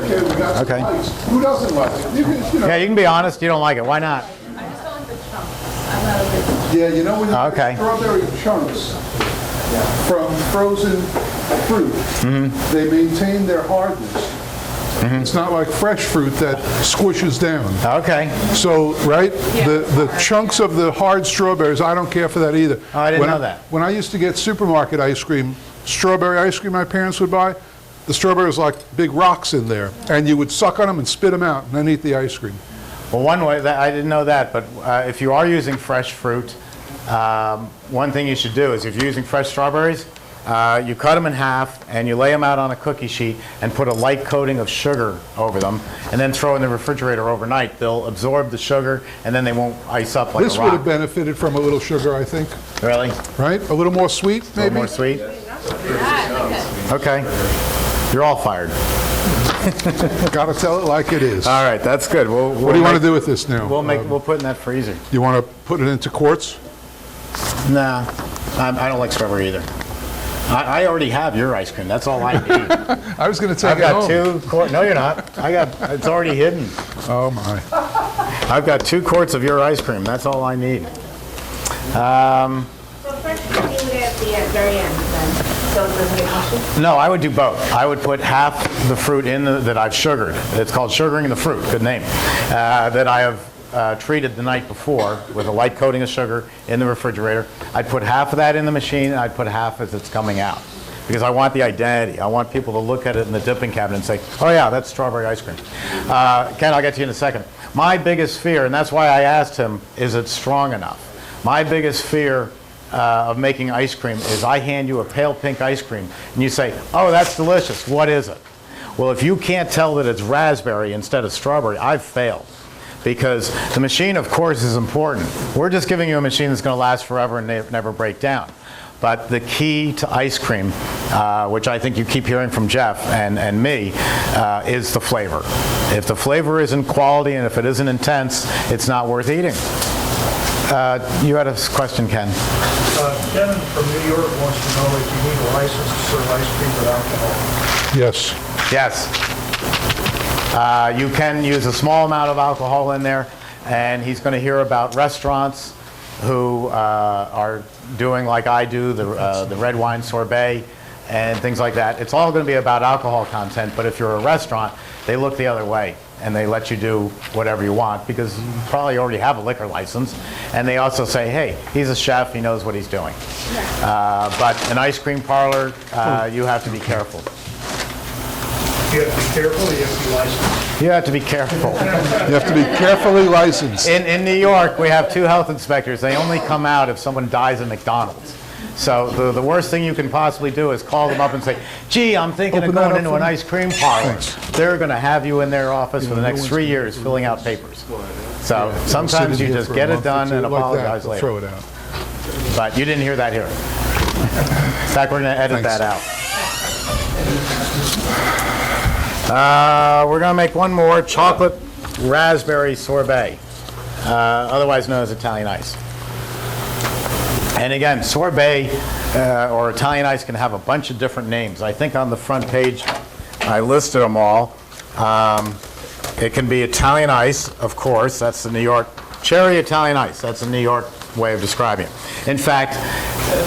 Okay, we got some Okay. ice. Who doesn't like it? You can, Yeah, you can be honest. You don't like it. Why not? I just don't like the chunks. I'm not a big Yeah, you know when you Okay. get strawberry chunks from frozen fruit, they maintain their hardness. It's not like fresh fruit that squishes down. Okay. So, right, the chunks of the hard strawberries, I don't care for that either. Oh, I didn't When know that. When I used to get supermarket ice cream, strawberry ice cream my parents would buy, the strawberries like big rocks in there, and you would suck on them and spit them out and then eat the ice cream. Well, one way, I didn't know that, but if you are using fresh fruit, one thing you should do is if you're using fresh strawberries, you cut them in half and you lay them out on a cookie sheet and put a light coating of sugar over them and then throw in the refrigerator overnight. They'll absorb the sugar and then they won't ice up like This a would have rock. benefited from a little sugar, I think, Really? right? A little more sweet, A maybe? little more sweet? Yeah, Okay. You're all fired. Gotta tell it like it is. All right, that's good. What do you want to do with this now? We'll put it in that freezer. You want to put it into quarts? Nah, I don't like strawberry either. I already have your ice cream. That's all I need. I was going to take I've it got home. 2 quarts. No, you're not. It's already hidden. Oh, my. I've got 2 quarts of your ice cream. That's all I need. So fresh fruit, you would at the very end then, so it doesn't get mushy? No, I would do both. I would put half the fruit in that I've sugared. It's called sugaring the fruit. Good name. That I have treated the night before with a light coating of sugar in the refrigerator. I'd put half of that in the machine and I'd put half as it's coming out. Because I want the identity. I want people to look at it in the dipping cabinet and say, oh yeah, that's strawberry ice cream. Ken, I'll get to you in a second. My biggest fear, and that's why I asked him, is it strong enough? My biggest fear of making ice cream is I hand you a pale pink ice cream and you say, oh, that's delicious. What is it? Well, if you can't tell that it's raspberry instead of strawberry, I've failed. Because the machine, of course, is important. We're just giving you a machine that's going to last forever and never break down. But the key to ice cream, which I think you keep hearing from Jeff and me, is the flavor. If the flavor isn't quality and if it isn't intense, it's not worth eating. You had a question, Ken. Kevin from New York wants to know if you need a license to serve ice cream with alcohol. Yes. Yes. You can use a small amount of alcohol in there, and he's going to hear about restaurants who are doing like I do, the red wine sorbet and things like that. It's all going to be about alcohol content, but if you're a restaurant, they look the other way and they let you do whatever you want because you probably already have a liquor license. And they also say, hey, he's a chef, he knows what he's doing. But an ice cream parlor, you have to be careful. You have to be careful, you have to be licensed. You have to be careful. You have to be carefully licensed. In New York, we have 2 health inspectors. They only come out if someone dies at McDonald's. So the worst thing you can possibly do is call them up and say, gee, I'm thinking Open of that going up into for an me. ice cream parlor. Thanks. They're going to have you in their office for the next 3 years filling out papers. So sometimes you just get it done and apologize later. Throw it out. But you didn't hear that here. In fact, we're going to edit Thanks. that out. We're going to make one more chocolate raspberry sorbet, otherwise known as Italian ice. And again, sorbet or Italian ice can have a bunch of different names. I think on the front page I listed them all. It can be Italian ice, of course. That's the New York cherry Italian ice. That's the New York way of describing it. In fact,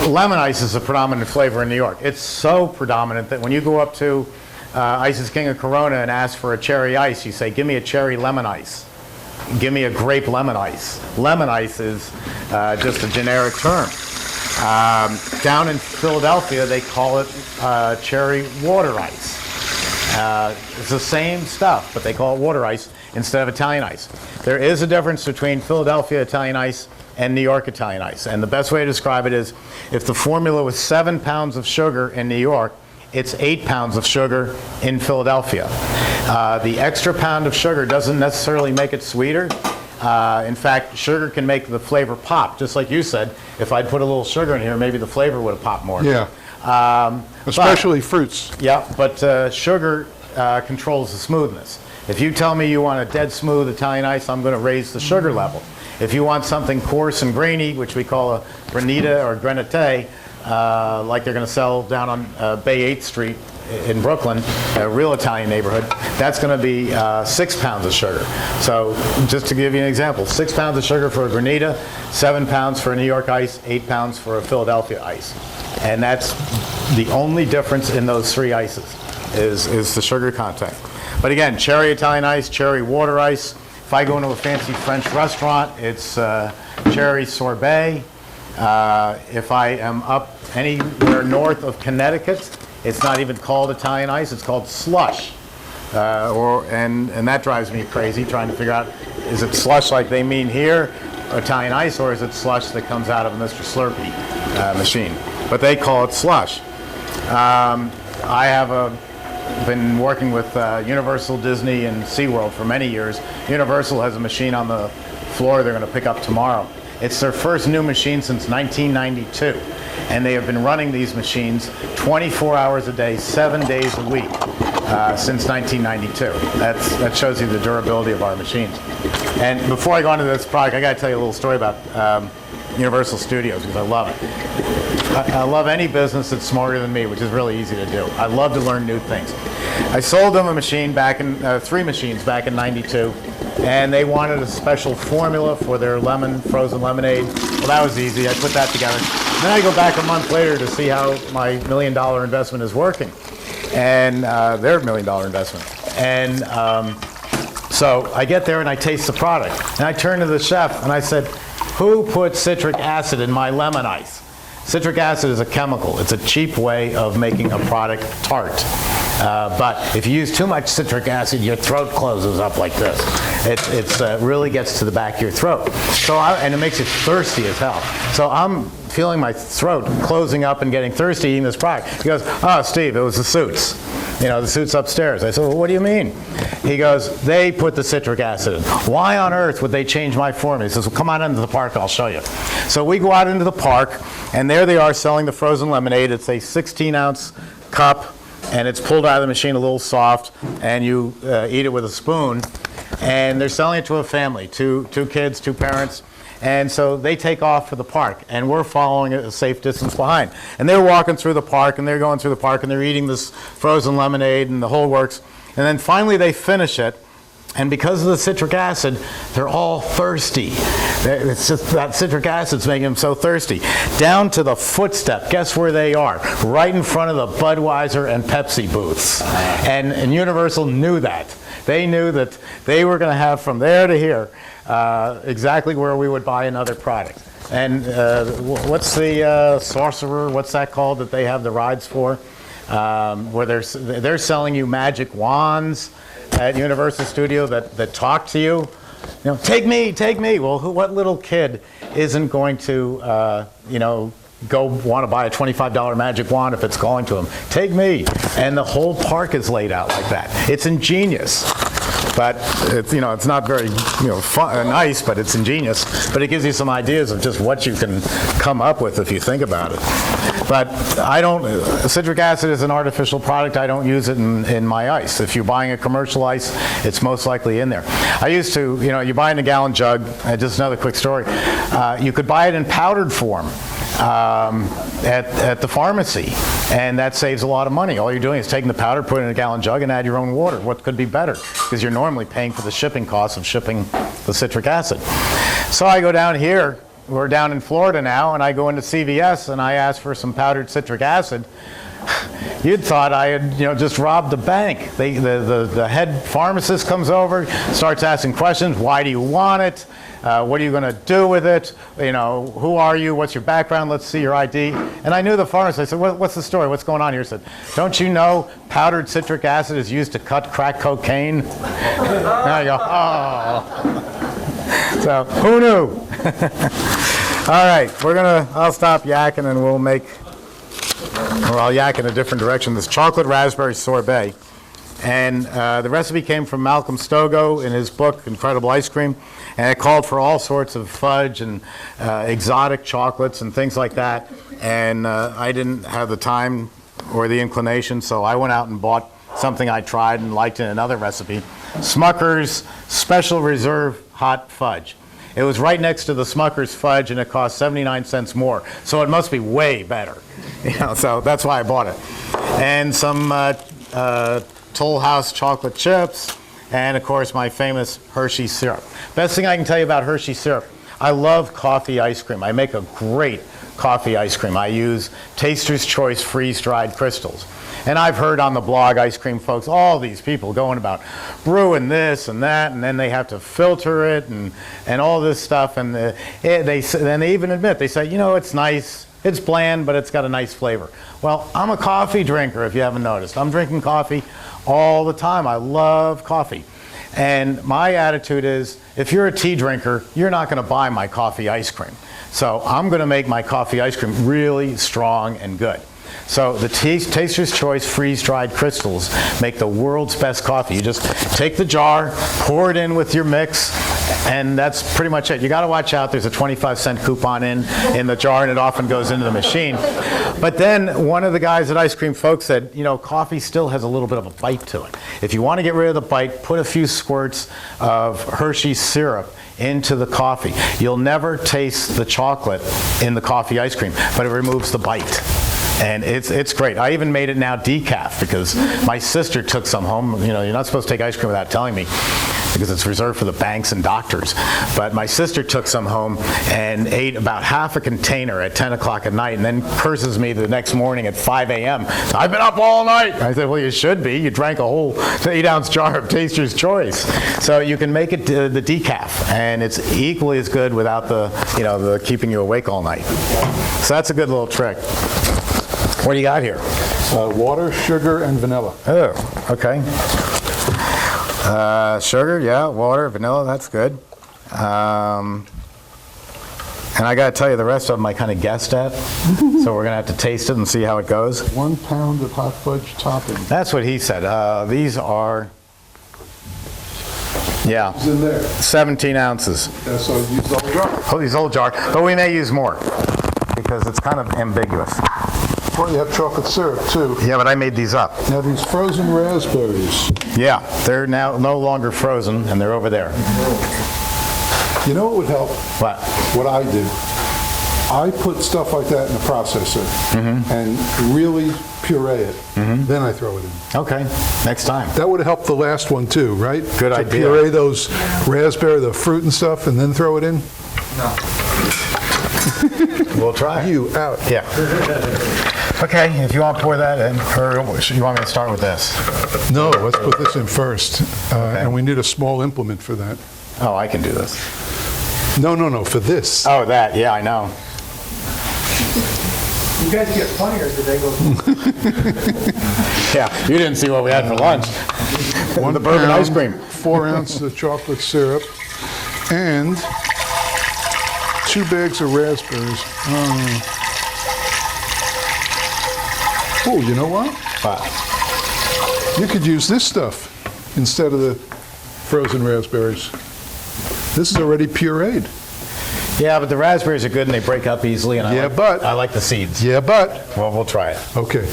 lemon ice is a predominant flavor in New York. It's so predominant that when you go up to Ice's King of Corona and ask for a cherry ice, you say, give me a cherry lemon ice. Give me a grape lemon ice. Lemon ice is just a generic term. Down in Philadelphia, they call it cherry water ice. It's the same stuff, but they call it water ice instead of Italian ice. There is a difference between Philadelphia Italian ice and New York Italian ice. And the best way to describe it is, if the formula was 7 pounds of sugar in New York, it's 8 pounds of sugar in Philadelphia. The extra pound of sugar doesn't necessarily make it sweeter. In fact, sugar can make the flavor pop. Just like you said, if I'd put a little sugar in here, maybe the flavor would have popped more. Yeah. Especially fruits. Yeah, but sugar controls the smoothness. If you tell me you want a dead smooth Italian ice, I'm going to raise the sugar level. If you want something coarse and grainy, which we call a granita or granite, like they're going to sell down on Bay 8th Street in Brooklyn, a real Italian neighborhood, that's going to be 6 pounds of sugar. So just to give you an example, 6 pounds of sugar for a granita, 7 pounds for a New York ice, 8 pounds for a Philadelphia ice. And that's the only difference in those 3 ices is the sugar content. But again, cherry Italian ice, cherry water ice. If I go into a fancy French restaurant, it's cherry sorbet. If I am up anywhere north of Connecticut, it's not even called Italian ice, it's called slush. And that drives me crazy, trying to figure out, is it slush like they mean here, Italian ice, or is it slush that comes out of a Mr. Slurpee machine? But they call it slush. I have been working with Universal, Disney, and SeaWorld for many years. Universal has a machine on the floor they're going to pick up tomorrow. It's their first new machine since 1992. And they have been running these machines 24 hours a day, 7 days a week since 1992. That shows you the durability of our machines. And before I go into this product, I got to tell you a little story about Universal Studios, because I love it. I love any business that's smarter than me, which is really easy to do. I love to learn new things. I sold them a machine back in, 3 machines back in '92, and they wanted a special formula for their frozen lemonade. Well, that was easy. I put that together. Then I go back a month later to see how my $1 million investment is working, and their $1 million investment. And so I get there and I taste the product, and I turn to the chef and I said, "Who put citric acid in my lemon ice?" Citric acid is a chemical. It's a cheap way of making a product tart. But if you use too much citric acid, your throat closes up like this. It really gets to the back of your throat. And it makes you thirsty as hell. So I'm feeling my throat closing up and getting thirsty eating this product. He goes, "Oh, Steve, it was the suits. The suits upstairs." I said, "Well, what do you mean?" He goes, "They put the citric acid in. Why on earth would they change my formula?" He says, "Well, come on into the park, I'll show you." So we go out into the park, and there they are selling the frozen lemonade. It's a 16-ounce cup, and it's pulled out of the machine a little soft, and you eat it with a spoon. And they're selling it to a family, two kids, 2 parents. And so they take off for the park, and we're following a safe distance behind. And they're walking through the park, and they're going through the park, and they're eating this frozen lemonade and the whole works. And then finally they finish it, and because of the citric acid, they're all thirsty. It's just that citric acid's making them so thirsty. Down to the footstep, guess where they are? Right in front of the Budweiser and Pepsi booths. And Universal knew that. They knew that they were going to have from there to here exactly where we would buy another product. And what's the sorcerer, what's that called that they have the rides for? Where they're selling you magic wands at Universal Studio that talk to you. Take me, take me. Well, what little kid isn't going to, go want to buy a $25 magic wand if it's calling to him? Take me. And the whole park is laid out like that. It's ingenious. But it's not very fun, nice, but it's ingenious. But it gives you some ideas of just what you can come up with if you think about it. But citric acid is an artificial product. I don't use it in my ice. If you're buying a commercial ice, it's most likely in there. I used to, you buy it in a gallon jug. Just another quick story. You could buy it in powdered form at the pharmacy, and that saves a lot of money. All you're doing is taking the powder, put it in a gallon jug, and add your own water. What could be better? Because you're normally paying for the shipping costs of shipping the citric acid. So I go down here. We're down in Florida now, and I go into CVS and I ask for some powdered citric acid. You'd thought I had, just robbed the bank. The head pharmacist comes over, starts asking questions. Why do you want it? What are you going to do with it? You know, who are you? What's your background? Let's see your ID. And I knew the pharmacist. I said, what's the story? What's going on here? He said, don't you know powdered citric acid is used to cut crack cocaine? And I go, oh. So, who knew? All right, I'll stop yakking and I'll yak in a different direction. This chocolate raspberry sorbet. And the recipe came from Malcolm Stogo in his book, Incredible Ice Cream. And it called for all sorts of fudge and exotic chocolates and things like that. And I didn't have the time or the inclination, so I went out and bought something I tried and liked in another recipe. Smucker's Special Reserve Hot Fudge. It was right next to the Smucker's fudge, and it cost 79 cents more. So it must be way better. You know, so that's why I bought it. And some Toll House chocolate chips, and of course my famous Hershey syrup. Best thing I can tell you about Hershey syrup, I love coffee ice cream. I make a great coffee ice cream. I use Taster's Choice freeze-dried crystals. And I've heard on the blog, ice cream folks, all these people going about brewing this and that, and then they have to filter it and all this stuff. And they even admit, they say, you know, it's nice, it's bland, but it's got a nice flavor. Well, I'm a coffee drinker, if you haven't noticed. I'm drinking coffee all the time. I love coffee. And my attitude is, if you're a tea drinker, you're not going to buy my coffee ice cream. So I'm going to make my coffee ice cream really strong and good. So the Taster's Choice freeze-dried crystals make the world's best coffee. You just take the jar, pour it in with your mix, and that's pretty much it. You got to watch out. There's a 25-cent coupon in the jar, and it often goes into the machine. But then one of the guys at Ice Cream Folks said, you know, coffee still has a little bit of a bite to it. If you want to get rid of the bite, put a few squirts of Hershey syrup into the coffee. You'll never taste the chocolate in the coffee ice cream, but it removes the bite. And it's great. I even made it now decaf because my sister took some home. You know, you're not supposed to take ice cream without telling me because it's reserved for the banks and doctors. But my sister took some home and ate about half a container at 10 o'clock at night and then curses me the next morning at 5 a.m. I've been up all night. I said, well, you should be. You drank a whole 8-ounce jar of Taster's Choice. So you can make it the decaf, and it's equally as good without the keeping you awake all night. So that's a good little trick. What do you got here? Water, sugar, and vanilla. Oh, okay. Sugar, yeah, water, vanilla, that's good. And I got to tell you, the rest of them I kind of guessed at, so we're going to have to taste it and see how it goes. 1 pound of hot fudge topping. That's what he said. These are, yeah, It's in there. 17 ounces. Yeah, so use the whole jar. Oh, these old jar, but we may use more because it's kind of ambiguous. Well, you have chocolate syrup, too. Yeah, but I made these up. Now, these frozen raspberries. Yeah, they're now no longer frozen, and they're over there. You know what would help? What? What I do? I put stuff like that in the processor and really puree it. Then I throw it in. Okay, next time. That would have helped the last one, too, right? Good to idea. Puree those raspberry, the fruit and stuff, and then throw it in? We'll try. You out. Yeah. Okay, if you want to pour that in, or you want me to start with this? No, let's put this in first. And we need a small implement for that. Oh, I can do this. No, for this. Oh, that, yeah, I know. You guys get funnier as the day goes on. Yeah, you didn't see what we had for lunch. The bourbon ice cream. 4 ounces of chocolate syrup, and 2 bags of raspberries. Oh, you know what? Wow. You could use this stuff instead of the frozen raspberries. This is already pureed. Yeah, but the raspberries are good and they break up easily, and I like the seeds. Yeah, but. Well, we'll try it. Okay.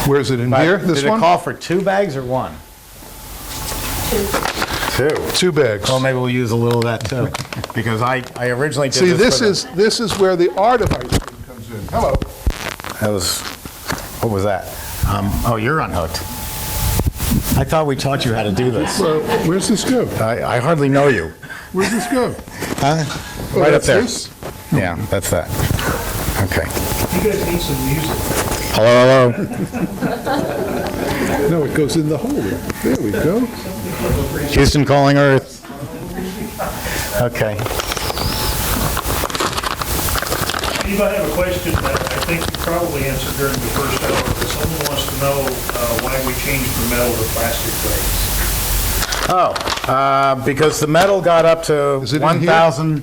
Where is it, in But here, this did one? it call for 2 bags or 1? 2. 2 bags. Well, maybe we'll use a little of that too, because I originally did See, this this is where the art of ice cream comes in. Hello. What was that? Oh, you're unhooked. I thought we taught you how to do this. Well, where's this go? I hardly know you. Where's this go? Huh? Oh, Right up that's there. this? Yeah, that's that. Okay. You guys need some music. Hello, hello. No, it goes in the hole. There we go. Houston calling Earth. Okay. Steve, I have a question that I think you probably answered during the first hour, but someone wants to know why we changed from metal to plastic blades. Because the metal got up to Is it in here? $1,000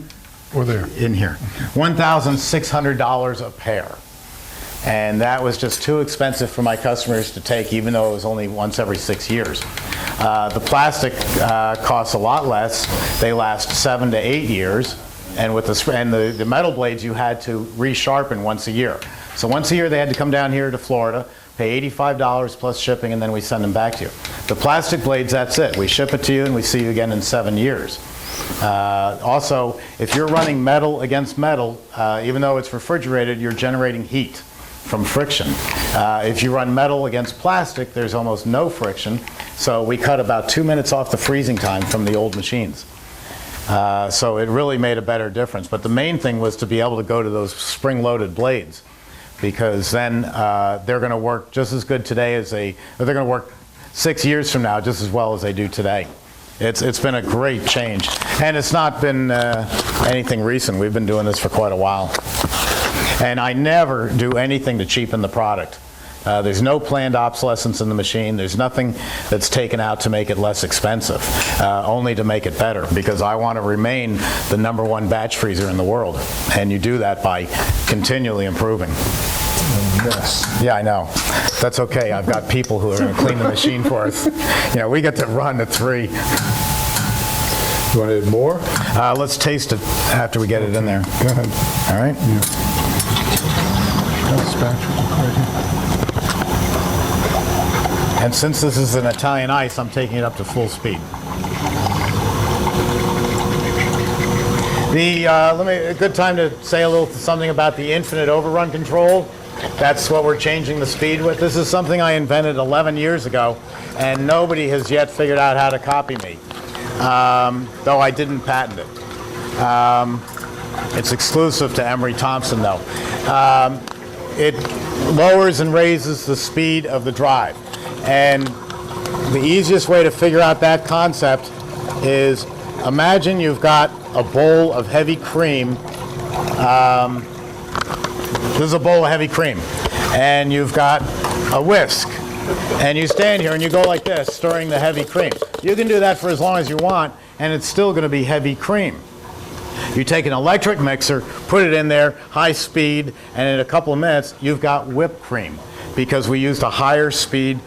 Or there? in here, $1,600 a pair. And that was just too expensive for my customers to take, even though it was only once every 6 years. The plastic costs a lot less. They last 7 to 8 years. And with the metal blades, you had to resharpen once a year. So once a year, they had to come down here to Florida, pay $85 plus shipping, and then we send them back to you. The plastic blades, that's it. We ship it to you, and we see you again in 7 years. Also, if you're running metal against metal, even though it's refrigerated, you're generating heat from friction. If you run metal against plastic, there's almost no friction, so we cut about 2 minutes off the freezing time from the old machines. So it really made a better difference. But the main thing was to be able to go to those spring-loaded blades, because then they're going to work just as good today as they're going to work 6 years from now just as well as they do today. It's been a great change, and it's not been anything recent. We've been doing this for quite a while. And I never do anything to cheapen the product. There's no planned obsolescence in the machine. There's nothing that's taken out to make it less expensive, only to make it better, because I want to remain the #1 batch freezer in the world. And you do that by continually improving. Yes. Yeah, I know. That's okay. I've got people who are going to clean the machine for us. You know, we get to run at 3. You want to add more? Let's taste it after we get it in there. Go ahead. All right? And since this is an Italian ice, I'm taking it up to full speed. A good time to say a little something about the infinite overrun control. That's what we're changing the speed with. This is something I invented 11 years ago, and nobody has yet figured out how to copy me, though I didn't patent it. It's exclusive to Emery Thompson, though. It lowers and raises the speed of the drive. And the easiest way to figure out that concept is, imagine you've got a bowl of heavy cream. This is a bowl of heavy cream. And you've got a whisk. And you stand here and you go like this, stirring the heavy cream. You can do that for as long as you want, and it's still going to be heavy cream. You take an electric mixer, put it in there, high speed, and in a couple of minutes, you've got whipped cream, because we used a higher speed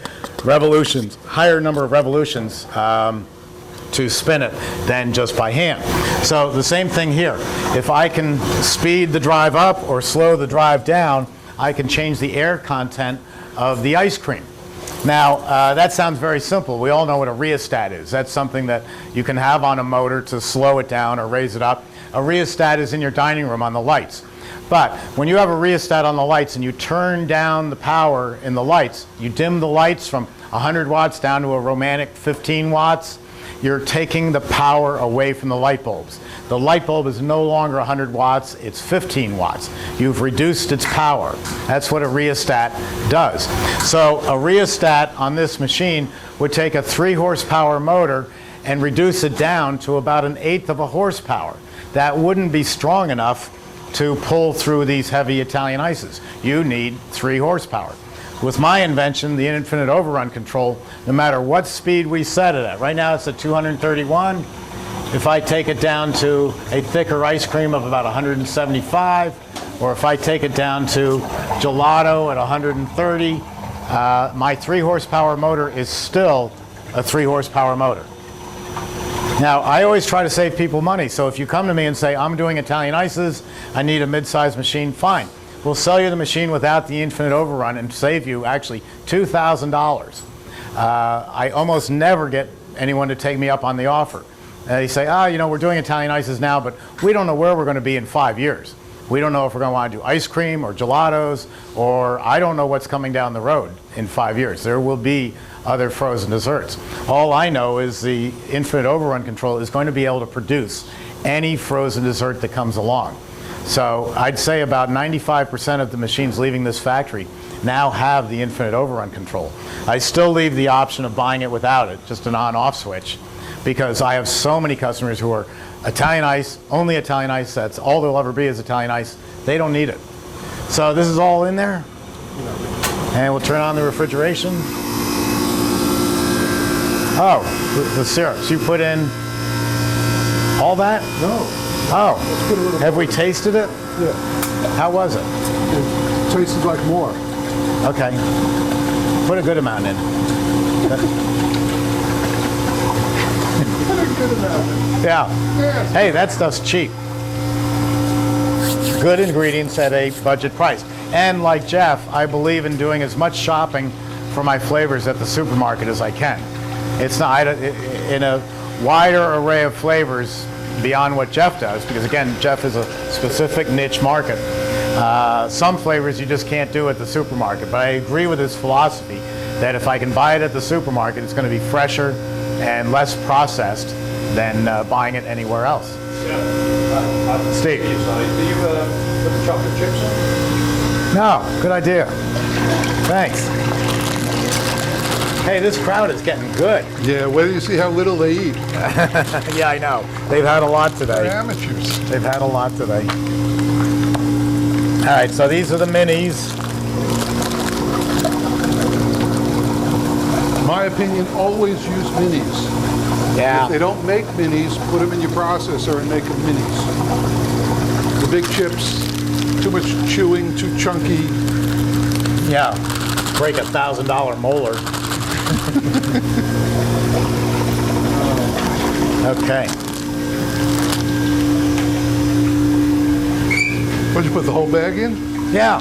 revolutions, higher number of revolutions to spin it than just by hand. So the same thing here. If I can speed the drive up or slow the drive down, I can change the air content of the ice cream. Now, that sounds very simple. We all know what a rheostat is. That's something that you can have on a motor to slow it down or raise it up. A rheostat is in your dining room on the lights. But when you have a rheostat on the lights and you turn down the power in the lights, you dim the lights from 100 watts down to a romantic 15 watts, you're taking the power away from the light bulbs. The light bulb is no longer 100 watts, it's 15 watts. You've reduced its power. That's what a rheostat does. So a rheostat on this machine would take a 3 horsepower motor and reduce it down to about 1/8 of a horsepower. That wouldn't be strong enough to pull through these heavy Italian ices. You need 3 horsepower. With my invention, the infinite overrun control, no matter what speed we set it at, right now it's at 231. If I take it down to a thicker ice cream of about 175, or if I take it down to gelato at 130, my 3 horsepower motor is still a 3 horsepower motor. Now, I always try to save people money, so if you come to me and say, I'm doing Italian ices, I need a mid-sized machine, fine. We'll sell you the machine without the infinite overrun and save you actually $2,000. I almost never get anyone to take me up on the offer. They say, you know, we're doing Italian ices now, but we don't know where we're going to be in 5 years. We don't know if we're going to want to do ice cream or gelatos, or I don't know what's coming down the road in 5 years. There will be other frozen desserts. All I know is the infinite overrun control is going to be able to produce any frozen dessert that comes along. So I'd say about 95% of the machines leaving this factory now have the infinite overrun control. I still leave the option of buying it without it, just an on-off switch, because I have so many customers who are Italian ice, only Italian ice, that's all they'll ever be is Italian ice. They don't need it. So this is all in there? And we'll turn on the refrigeration. Oh, the syrups. You put in all that? No, Oh, let's put a little. have we tasted it? Yeah, How was it? it tastes like more. Okay. Put a good amount in. Yeah. Hey, that stuff's cheap. Good ingredients at a budget price. And like Jeff, I believe in doing as much shopping for my flavors at the supermarket as I can. It's not in a wider array of flavors beyond what Jeff does, because again, Jeff is a specific niche market. Some flavors you just can't do at the supermarket, but I agree with his philosophy that if I can buy it at the supermarket, it's going to be fresher and less processed than buying it anywhere else. Steve? Do you put the chocolate chips in? No, good idea. Thanks. Hey, this crowd is getting good. Yeah, wait till you see how little they eat. Yeah, I know. They've had a lot They're today. amateurs. They've had a lot today. All right, so these are the minis. My opinion, always use minis. If they don't make minis, put them in your processor and make them minis. The big chips, too much chewing, too chunky. Yeah, break $1,000 molar. Okay. What'd you put, the whole bag in? Yeah.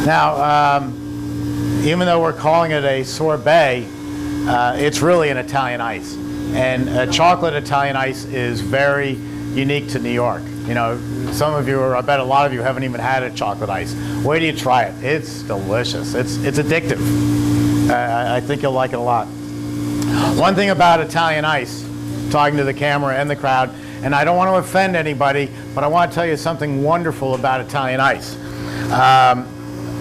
Now, even though we're calling it a sorbet, it's really an Italian ice. And a chocolate Italian ice is very unique to New York. You know, some of you, or I bet a lot of you, haven't even had a chocolate ice. Wait till you try it. It's delicious. It's addictive. I think you'll like it a lot. One thing about Italian ice, talking to the camera and the crowd, and I don't want to offend anybody, but I want to tell you something wonderful about Italian ice.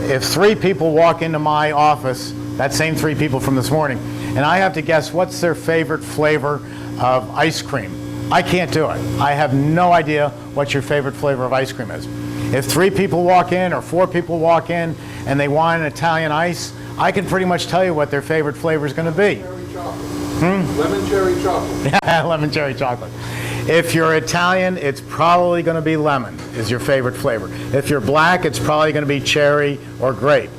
If 3 people walk into my office, that same 3 people from this morning, and I have to guess what's their favorite flavor of ice cream, I can't do it. I have no idea what your favorite flavor of ice cream is. If 3 people walk in or 4 people walk in and they want an Italian ice, I can pretty much tell you what their favorite flavor is going to be. Cherry chocolate. Lemon cherry chocolate. Lemon cherry chocolate. If you're Italian, it's probably going to be lemon is your favorite flavor. If you're black, it's probably going to be cherry or grape.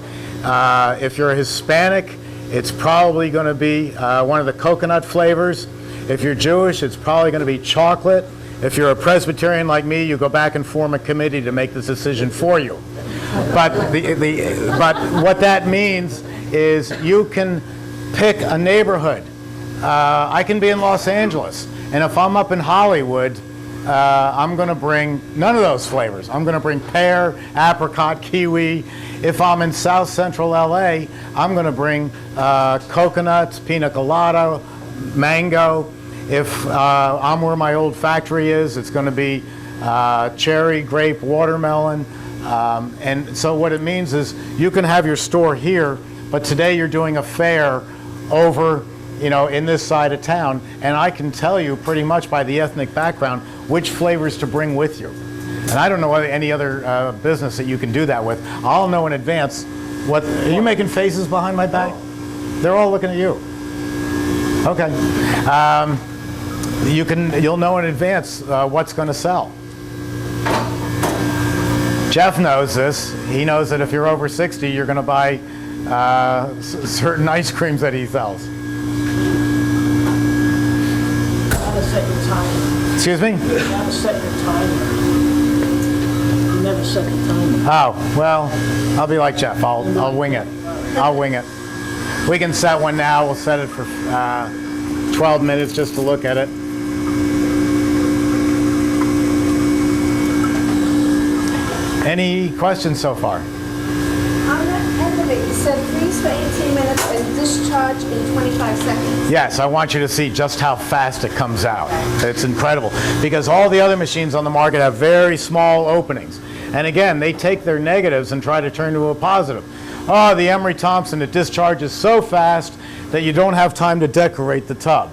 If you're Hispanic, it's probably going to be one of the coconut flavors. If you're Jewish, it's probably going to be chocolate. If you're a Presbyterian like me, you go back and form a committee to make this decision for you. But but what that means is you can pick a neighborhood. I can be in Los Angeles, and if I'm up in Hollywood, I'm going to bring none of those flavors. I'm going to bring pear, apricot, kiwi. If I'm in South Central LA, I'm going to bring coconuts, pina colada, mango. If I'm where my old factory is, it's going to be cherry, grape, watermelon. And so what it means is you can have your store here, but today you're doing a fair over, you know, in this side of town, and I can tell you pretty much by the ethnic background which flavors to bring with you. And I don't know any other business that you can do that with. I'll know in advance what. Are you making faces behind my back? They're all looking at you. Okay. You'll know in advance what's going to sell. Jeff knows this. He knows that if you're over 60, you're going to buy certain ice creams that he sells. Never set your timer. Excuse me? Never set your timer. You never set your timer. Oh, well, I'll be like Jeff. I'll wing it. I'll wing it. We can set one now. We'll set it for 12 minutes just to look at it. Any questions so far? On the end of it, you said freeze for 18 minutes and discharge in 25 seconds. Yes, I want you to see just how fast it comes out. It's incredible because all the other machines on the market have very small openings. And again, they take their negatives and try to turn to a positive. Oh, the Emery Thompson, it discharges so fast that you don't have time to decorate the tub.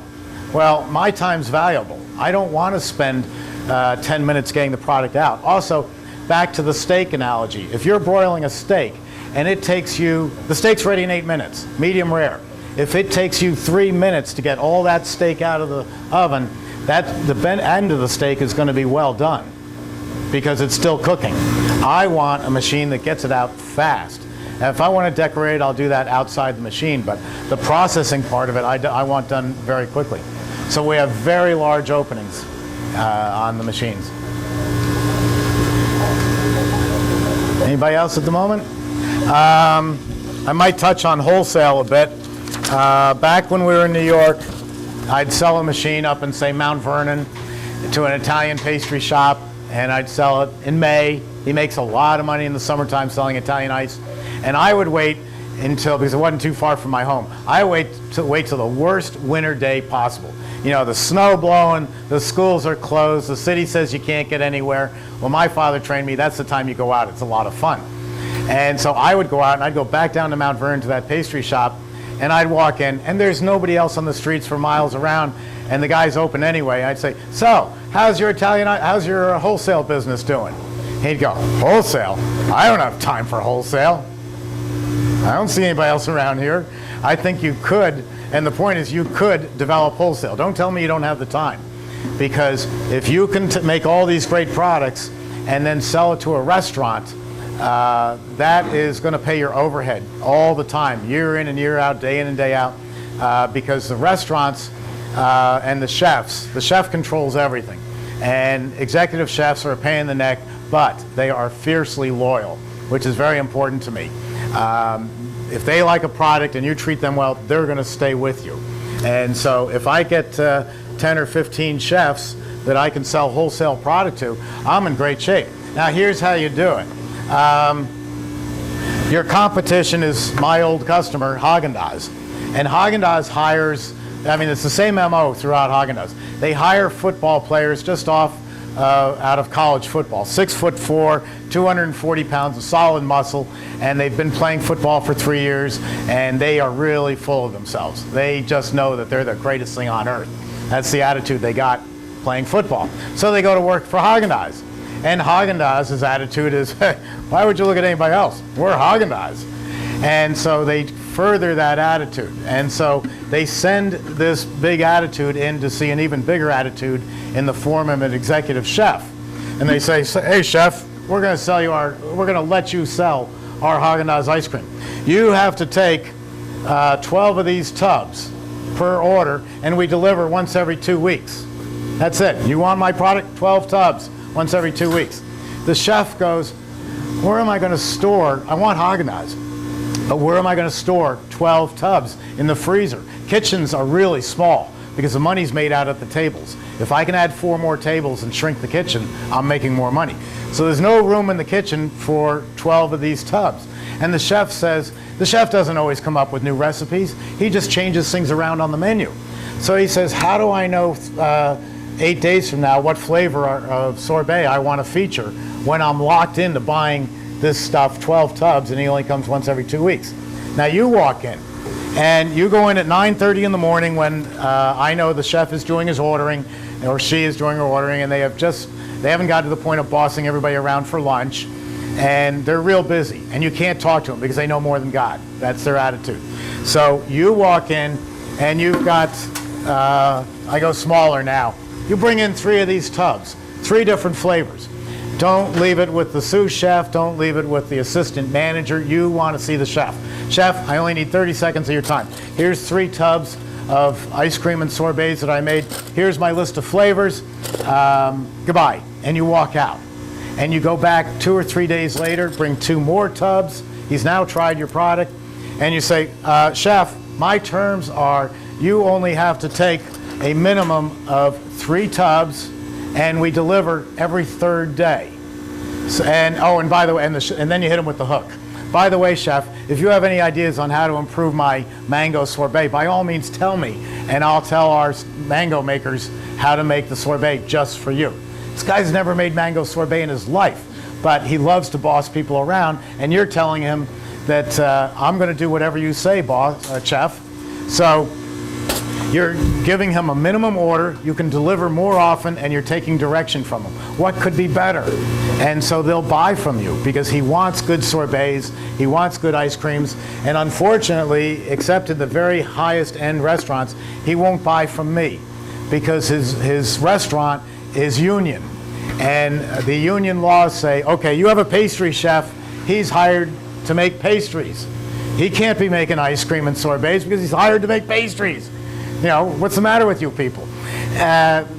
Well, my time's valuable. I don't want to spend 10 minutes getting the product out. Also, back to the steak analogy. If you're broiling a steak and it takes you, the steak's ready in 8 minutes, medium rare. If it takes you 3 minutes to get all that steak out of the oven, the end of the steak is going to be well done because it's still cooking. I want a machine that gets it out fast. And if I want to decorate, I'll do that outside the machine, but the processing part of it, I want done very quickly. So we have very large openings on the machines. Anybody else at the moment? I might touch on wholesale a bit. Back when we were in New York, I'd sell a machine up in, say, Mount Vernon to an Italian pastry shop, and I'd sell it in May. He makes a lot of money in the summertime selling Italian ice. And I would wait until, because it wasn't too far from my home, I would wait till the worst winter day possible. You know, the snow blowing, the schools are closed, the city says you can't get anywhere. Well, my father trained me, that's the time you go out, it's a lot of fun. And so I would go out and I'd go back down to Mount Vernon to that pastry shop, and I'd walk in, and there's nobody else on the streets for miles around, and the guy's open anyway. I'd say, so, how's your wholesale business doing? He'd go, wholesale? I don't have time for wholesale. I don't see anybody else around here. I think you could, and the point is you could develop wholesale. Don't tell me you don't have the time. Because if you can make all these great products and then sell it to a restaurant, that is going to pay your overhead all the time, year in and year out, day in and day out, because the restaurants and the chef controls everything. And executive chefs are a pain in the neck, but they are fiercely loyal, which is very important to me. If they like a product and you treat them well, they're going to stay with you. And so if I get 10 or 15 chefs that I can sell wholesale product to, I'm in great shape. Now here's how you do it. Your competition is my old customer, Haagen-Dazs. And Haagen-Dazs hires, I mean, it's the same MO throughout Haagen-Dazs. They hire football players just out of college football, 6'4", 240 pounds of solid muscle, and they've been playing football for 3 years, and they are really full of themselves. They just know that they're the greatest thing on earth. That's the attitude they got playing football. So they go to work for Haagen-Dazs. And Haagen-Dazs' attitude is, why would you look at anybody else? We're Haagen-Dazs. And so they further that attitude. And so they send this big attitude in to see an even bigger attitude in the form of an executive chef. And they say, hey chef, we're going to let you sell our Haagen-Dazs ice cream. You have to take 12 of these tubs per order, and we deliver once every 2 weeks. That's it. You want my product? 12 tubs once every 2 weeks. The chef goes, where am I going to store? I want Haagen-Dazs, but where am I going to store 12 tubs in the freezer? Kitchens are really small because the money's made out at the tables. If I can add 4 more tables and shrink the kitchen, I'm making more money. So there's no room in the kitchen for 12 of these tubs. And the chef says, the chef doesn't always come up with new recipes. He just changes things around on the menu. So he says, how do I know 8 days from now what flavor of sorbet I want to feature when I'm locked into buying this stuff, 12 tubs, and he only comes once every 2 weeks? Now you walk in, and you go in at 9:30 in the morning when I know the chef is doing his ordering, or she is doing her ordering, and they haven't got to the point of bossing everybody around for lunch, and they're real busy, and you can't talk to them because they know more than God. That's their attitude. So you walk in, and you've got, I go smaller now, you bring in 3 of these tubs, 3 different flavors. Don't leave it with the sous chef, don't leave it with the assistant manager. You want to see the chef. Chef, I only need 30 seconds of your time. Here's 3 tubs of ice cream and sorbets that I made. Here's my list of flavors. Goodbye. And you walk out. And you go back 2 or 3 days later, bring 2 more tubs. He's now tried your product. And you say, chef, my terms are you only have to take a minimum of 3 tubs, and we deliver every 3rd day. So, and by the way, and then you hit him with the hook. By the way, chef, if you have any ideas on how to improve my mango sorbet, by all means tell me, and I'll tell our mango makers how to make the sorbet just for you. This guy's never made mango sorbet in his life, but he loves to boss people around, and you're telling him that I'm going to do whatever you say, chef. So You're giving him a minimum order, you can deliver more often, and you're taking direction from him. What could be better? And so they'll buy from you because he wants good sorbets, he wants good ice creams, and unfortunately, except in the very highest end restaurants, he won't buy from me because his restaurant is union. And the union laws say, okay, you have a pastry chef, he's hired to make pastries. He can't be making ice cream and sorbets because he's hired to make pastries. You know, what's the matter with you people?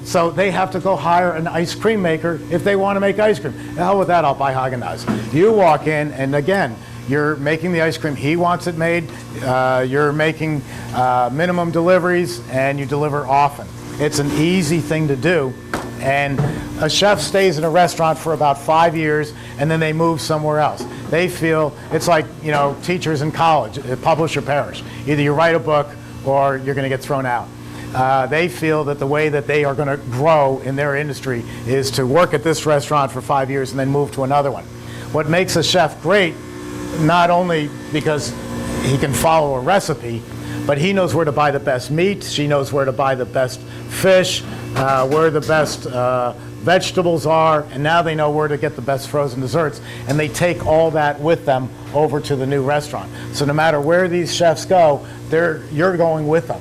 So they have to go hire an ice cream maker if they want to make ice cream. The hell with that, I'll buy Haagen-Dazs. You walk in, and again, you're making the ice cream he wants it made. You're making minimum deliveries, and you deliver often. It's an easy thing to do. And a chef stays in a restaurant for about 5 years, and then they move somewhere else. They feel, it's like, you know, teachers in college, publish or perish. Either you write a book or you're going to get thrown out. They feel that the way that they are going to grow in their industry is to work at this restaurant for 5 years and then move to another one. What makes a chef great, not only because he can follow a recipe, but he knows where to buy the best meat, she knows where to buy the best fish, where the best vegetables are, and now they know where to get the best frozen desserts, and they take all that with them over to the new restaurant. So no matter where these chefs go, you're going with them.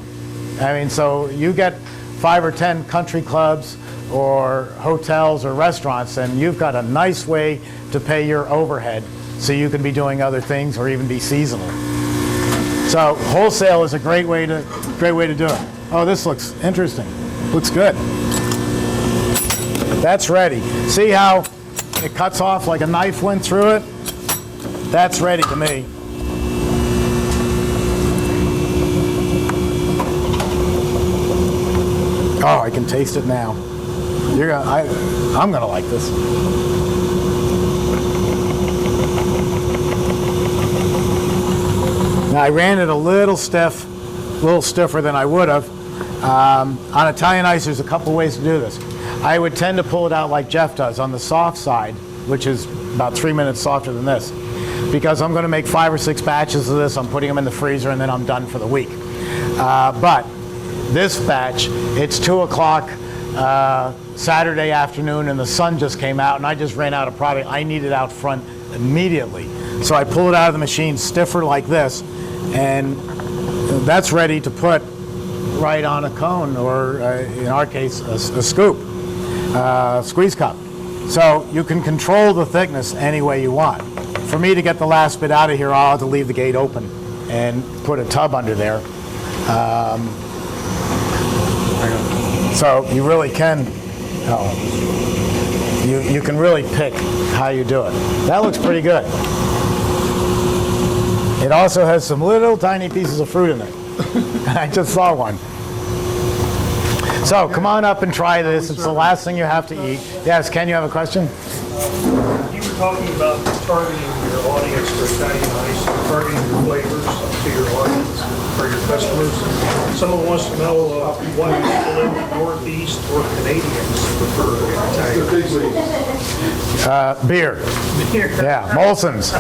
I mean, so you get 5 or 10 country clubs or hotels or restaurants, and you've got a nice way to pay your overhead so you can be doing other things or even be seasonal. So wholesale is a great way to do it. Oh, this looks interesting. Looks good. That's ready. See how it cuts off like a knife went through it? That's ready to me. Oh, I can taste it now. I'm gonna like this. Now I ran it a little stiff, a little stiffer than I would have. On Italian ice, there's a couple ways to do this. I would tend to pull it out like Jeff does on the soft side, which is about 3 minutes softer than this, because I'm going to make 5 or 6 batches of this. I'm putting them in the freezer, and then I'm done for the week. But this batch, it's 2 o'clock Saturday afternoon, and the sun just came out, and I just ran out of product. I need it out front immediately. So I pull it out of the machine stiffer like this, and that's ready to put right on a cone, or in our case, a scoop, squeeze cup. So you can control the thickness any way you want. For me to get the last bit out of here, I'll have to leave the gate open and put a tub under there. So you really can, you can really pick how you do it. That looks pretty good. It also has some little tiny pieces of fruit in it. I just saw one. So come on up and try this. It's the last thing you have to eat. Yes, Ken, you have a question? You were talking about targeting your audience for Italian ice, targeting your flavors to your audience, for your customers. Someone wants to know why people in the Northeast or Canadians prefer Italian ice. Beer. Yeah, Molson's.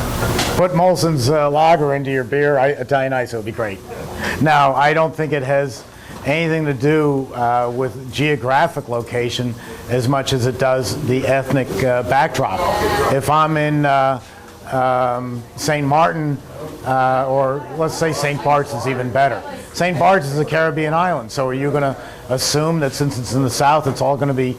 Put Molson's lager into your beer, Italian ice, it would be great. Now, I don't think it has anything to do with geographic location as much as it does the ethnic backdrop. If I'm in St. Martin, or let's say St. Bart's is even better. St. Bart's is a Caribbean island, so are you going to assume that since it's in the south it's all going to be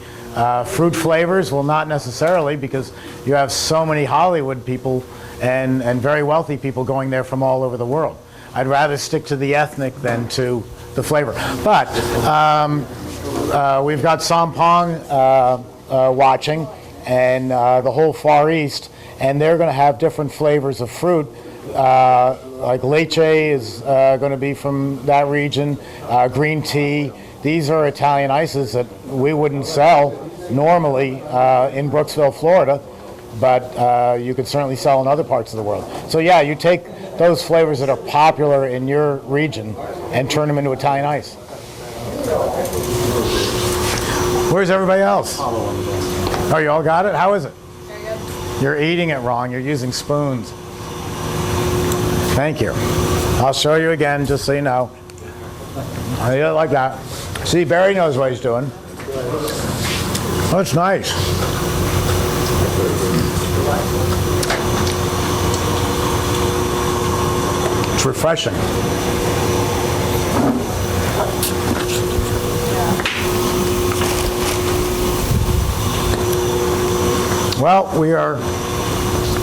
fruit flavors? Well, not necessarily, because you have so many Hollywood people and very wealthy people going there from all over the world. I'd rather stick to the ethnic than to the flavor. But we've got Sampong watching, and the whole Far East, and they're going to have different flavors of fruit. Like leche is going to be from that region, green tea. These are Italian ices that we wouldn't sell normally in Brooksville, Florida, but you could certainly sell in other parts of the world. So yeah, you take those flavors that are popular in your region and turn them into Italian ice. Where's everybody else? Oh, you all got it? How is it? You're eating it wrong. You're using spoons. Thank you. I'll show you again, just so you know. I like that. See, Barry knows what he's doing. Oh, it's nice. It's refreshing. Well, we are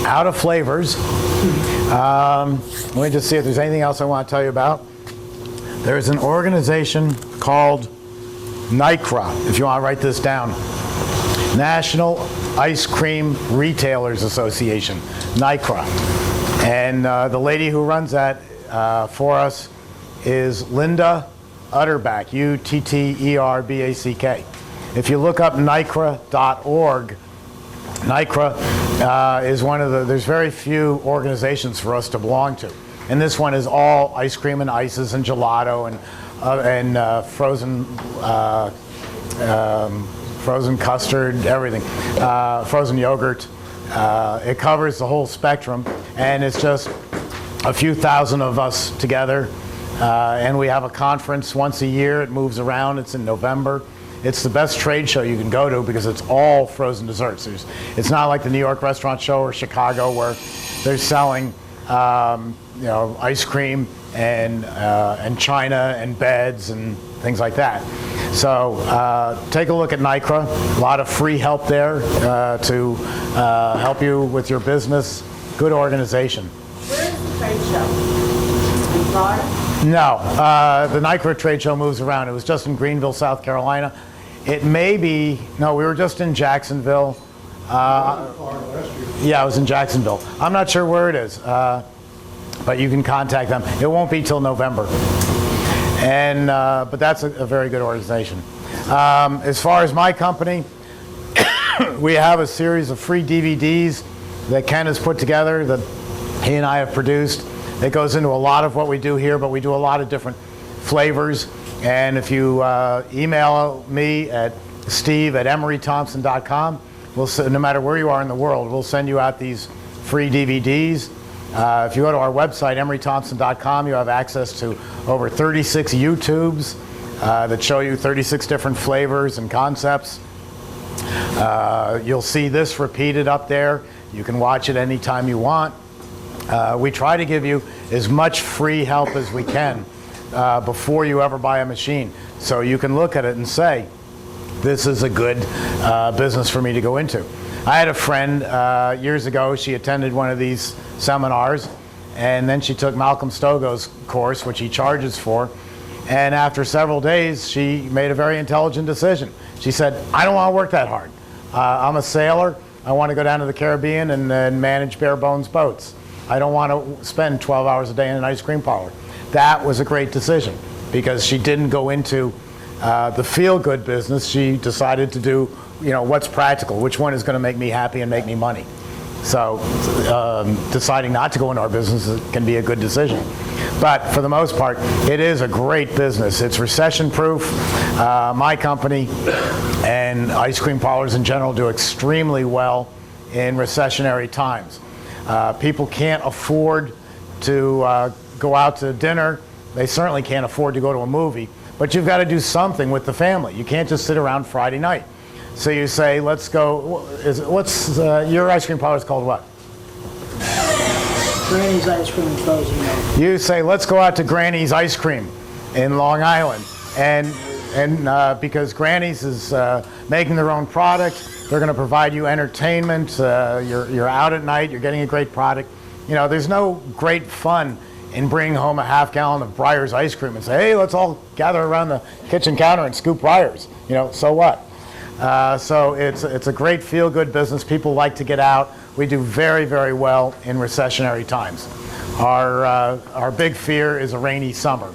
out of flavors. Let me just see if there's anything else I want to tell you about. There's an organization called NICRA, if you want to write this down. National Ice Cream Retailers Association, NICRA. And the lady who runs that for us is Linda Utterback, Utterback. If you look up NICRA.org, NICRA is one of the, there's very few organizations for us to belong to. And this one is all ice cream and ices and gelato and frozen custard, everything, frozen yogurt. It covers the whole spectrum, and it's just a few thousand of us together. And we have a conference once a year. It moves around. It's in November. It's the best trade show you can go to because it's all frozen desserts. It's not like the New York Restaurant Show or Chicago where they're selling ice cream and china and beds and things like that. So take a look at NICRA. A lot of free help there to help you with your business. Good organization. Where is the trade show? In Florida? No, the NICRA trade show moves around. It was just in Greenville, South Carolina. It may be, no, we were just in Jacksonville. Yeah, I was in Jacksonville. I'm not sure where it is, but you can contact them. It won't be till November. And but that's a very good organization. As far as my company, we have a series of free DVDs that Ken has put together that he and I have produced. It goes into a lot of what we do here, but we do a lot of different flavors. And if you email me at steve@emerythompson.com, no matter where you are in the world, we'll send you out these free DVDs. If you go to our website, emerythompson.com, you have access to over 36 YouTubes that show you 36 different flavors and concepts. You'll see this repeated up there. You can watch it anytime you want. We try to give you as much free help as we can before you ever buy a machine. So you can look at it and say, this is a good business for me to go into. I had a friend years ago, she attended one of these seminars, and then she took Malcolm Stogo's course, which he charges for, and after several days, she made a very intelligent decision. She said, I don't want to work that hard. I'm a sailor. I want to go down to the Caribbean and manage bare bones boats. I don't want to spend 12 hours a day in an ice cream parlor. That was a great decision because she didn't go into the feel-good business. She decided to do, what's practical, which one is going to make me happy and make me money. So deciding not to go into our business can be a good decision. But for the most part, it is a great business. It's recession-proof. My company and ice cream parlors in general do extremely well in recessionary times. People can't afford to go out to dinner. They certainly can't afford to go to a movie. But you've got to do something with the family. You can't just sit around Friday night. So you say, let's go. Your ice cream parlor is called what? Granny's Ice Cream and Frozen Yogurt. You say, let's go out to Granny's Ice Cream in Long Island. And because Granny's is making their own product, they're going to provide you entertainment. You're out at night. You're getting a great product. There's no great fun in bringing home a half gallon of Breyer's ice cream and say, hey, let's all gather around the kitchen counter and scoop Breyer's. So what? So it's a great feel-good business. People like to get out. We do very, very well in recessionary times. Our big fear is a rainy summer,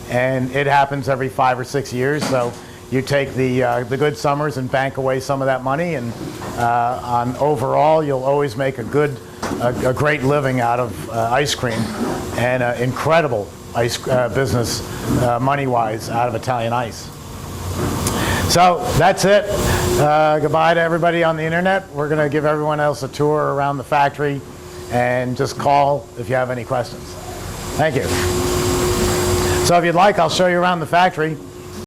and it happens every 5 or 6 years. So you take the good summers and bank away some of that money, and on overall, you'll always make a great living out of ice cream and incredible ice business money-wise out of Italian Ice. So that's it. Goodbye to everybody on the internet. We're going to give everyone else a tour around the factory, and just call if you have any questions. Thank you. So if you'd like, I'll show you around the factory.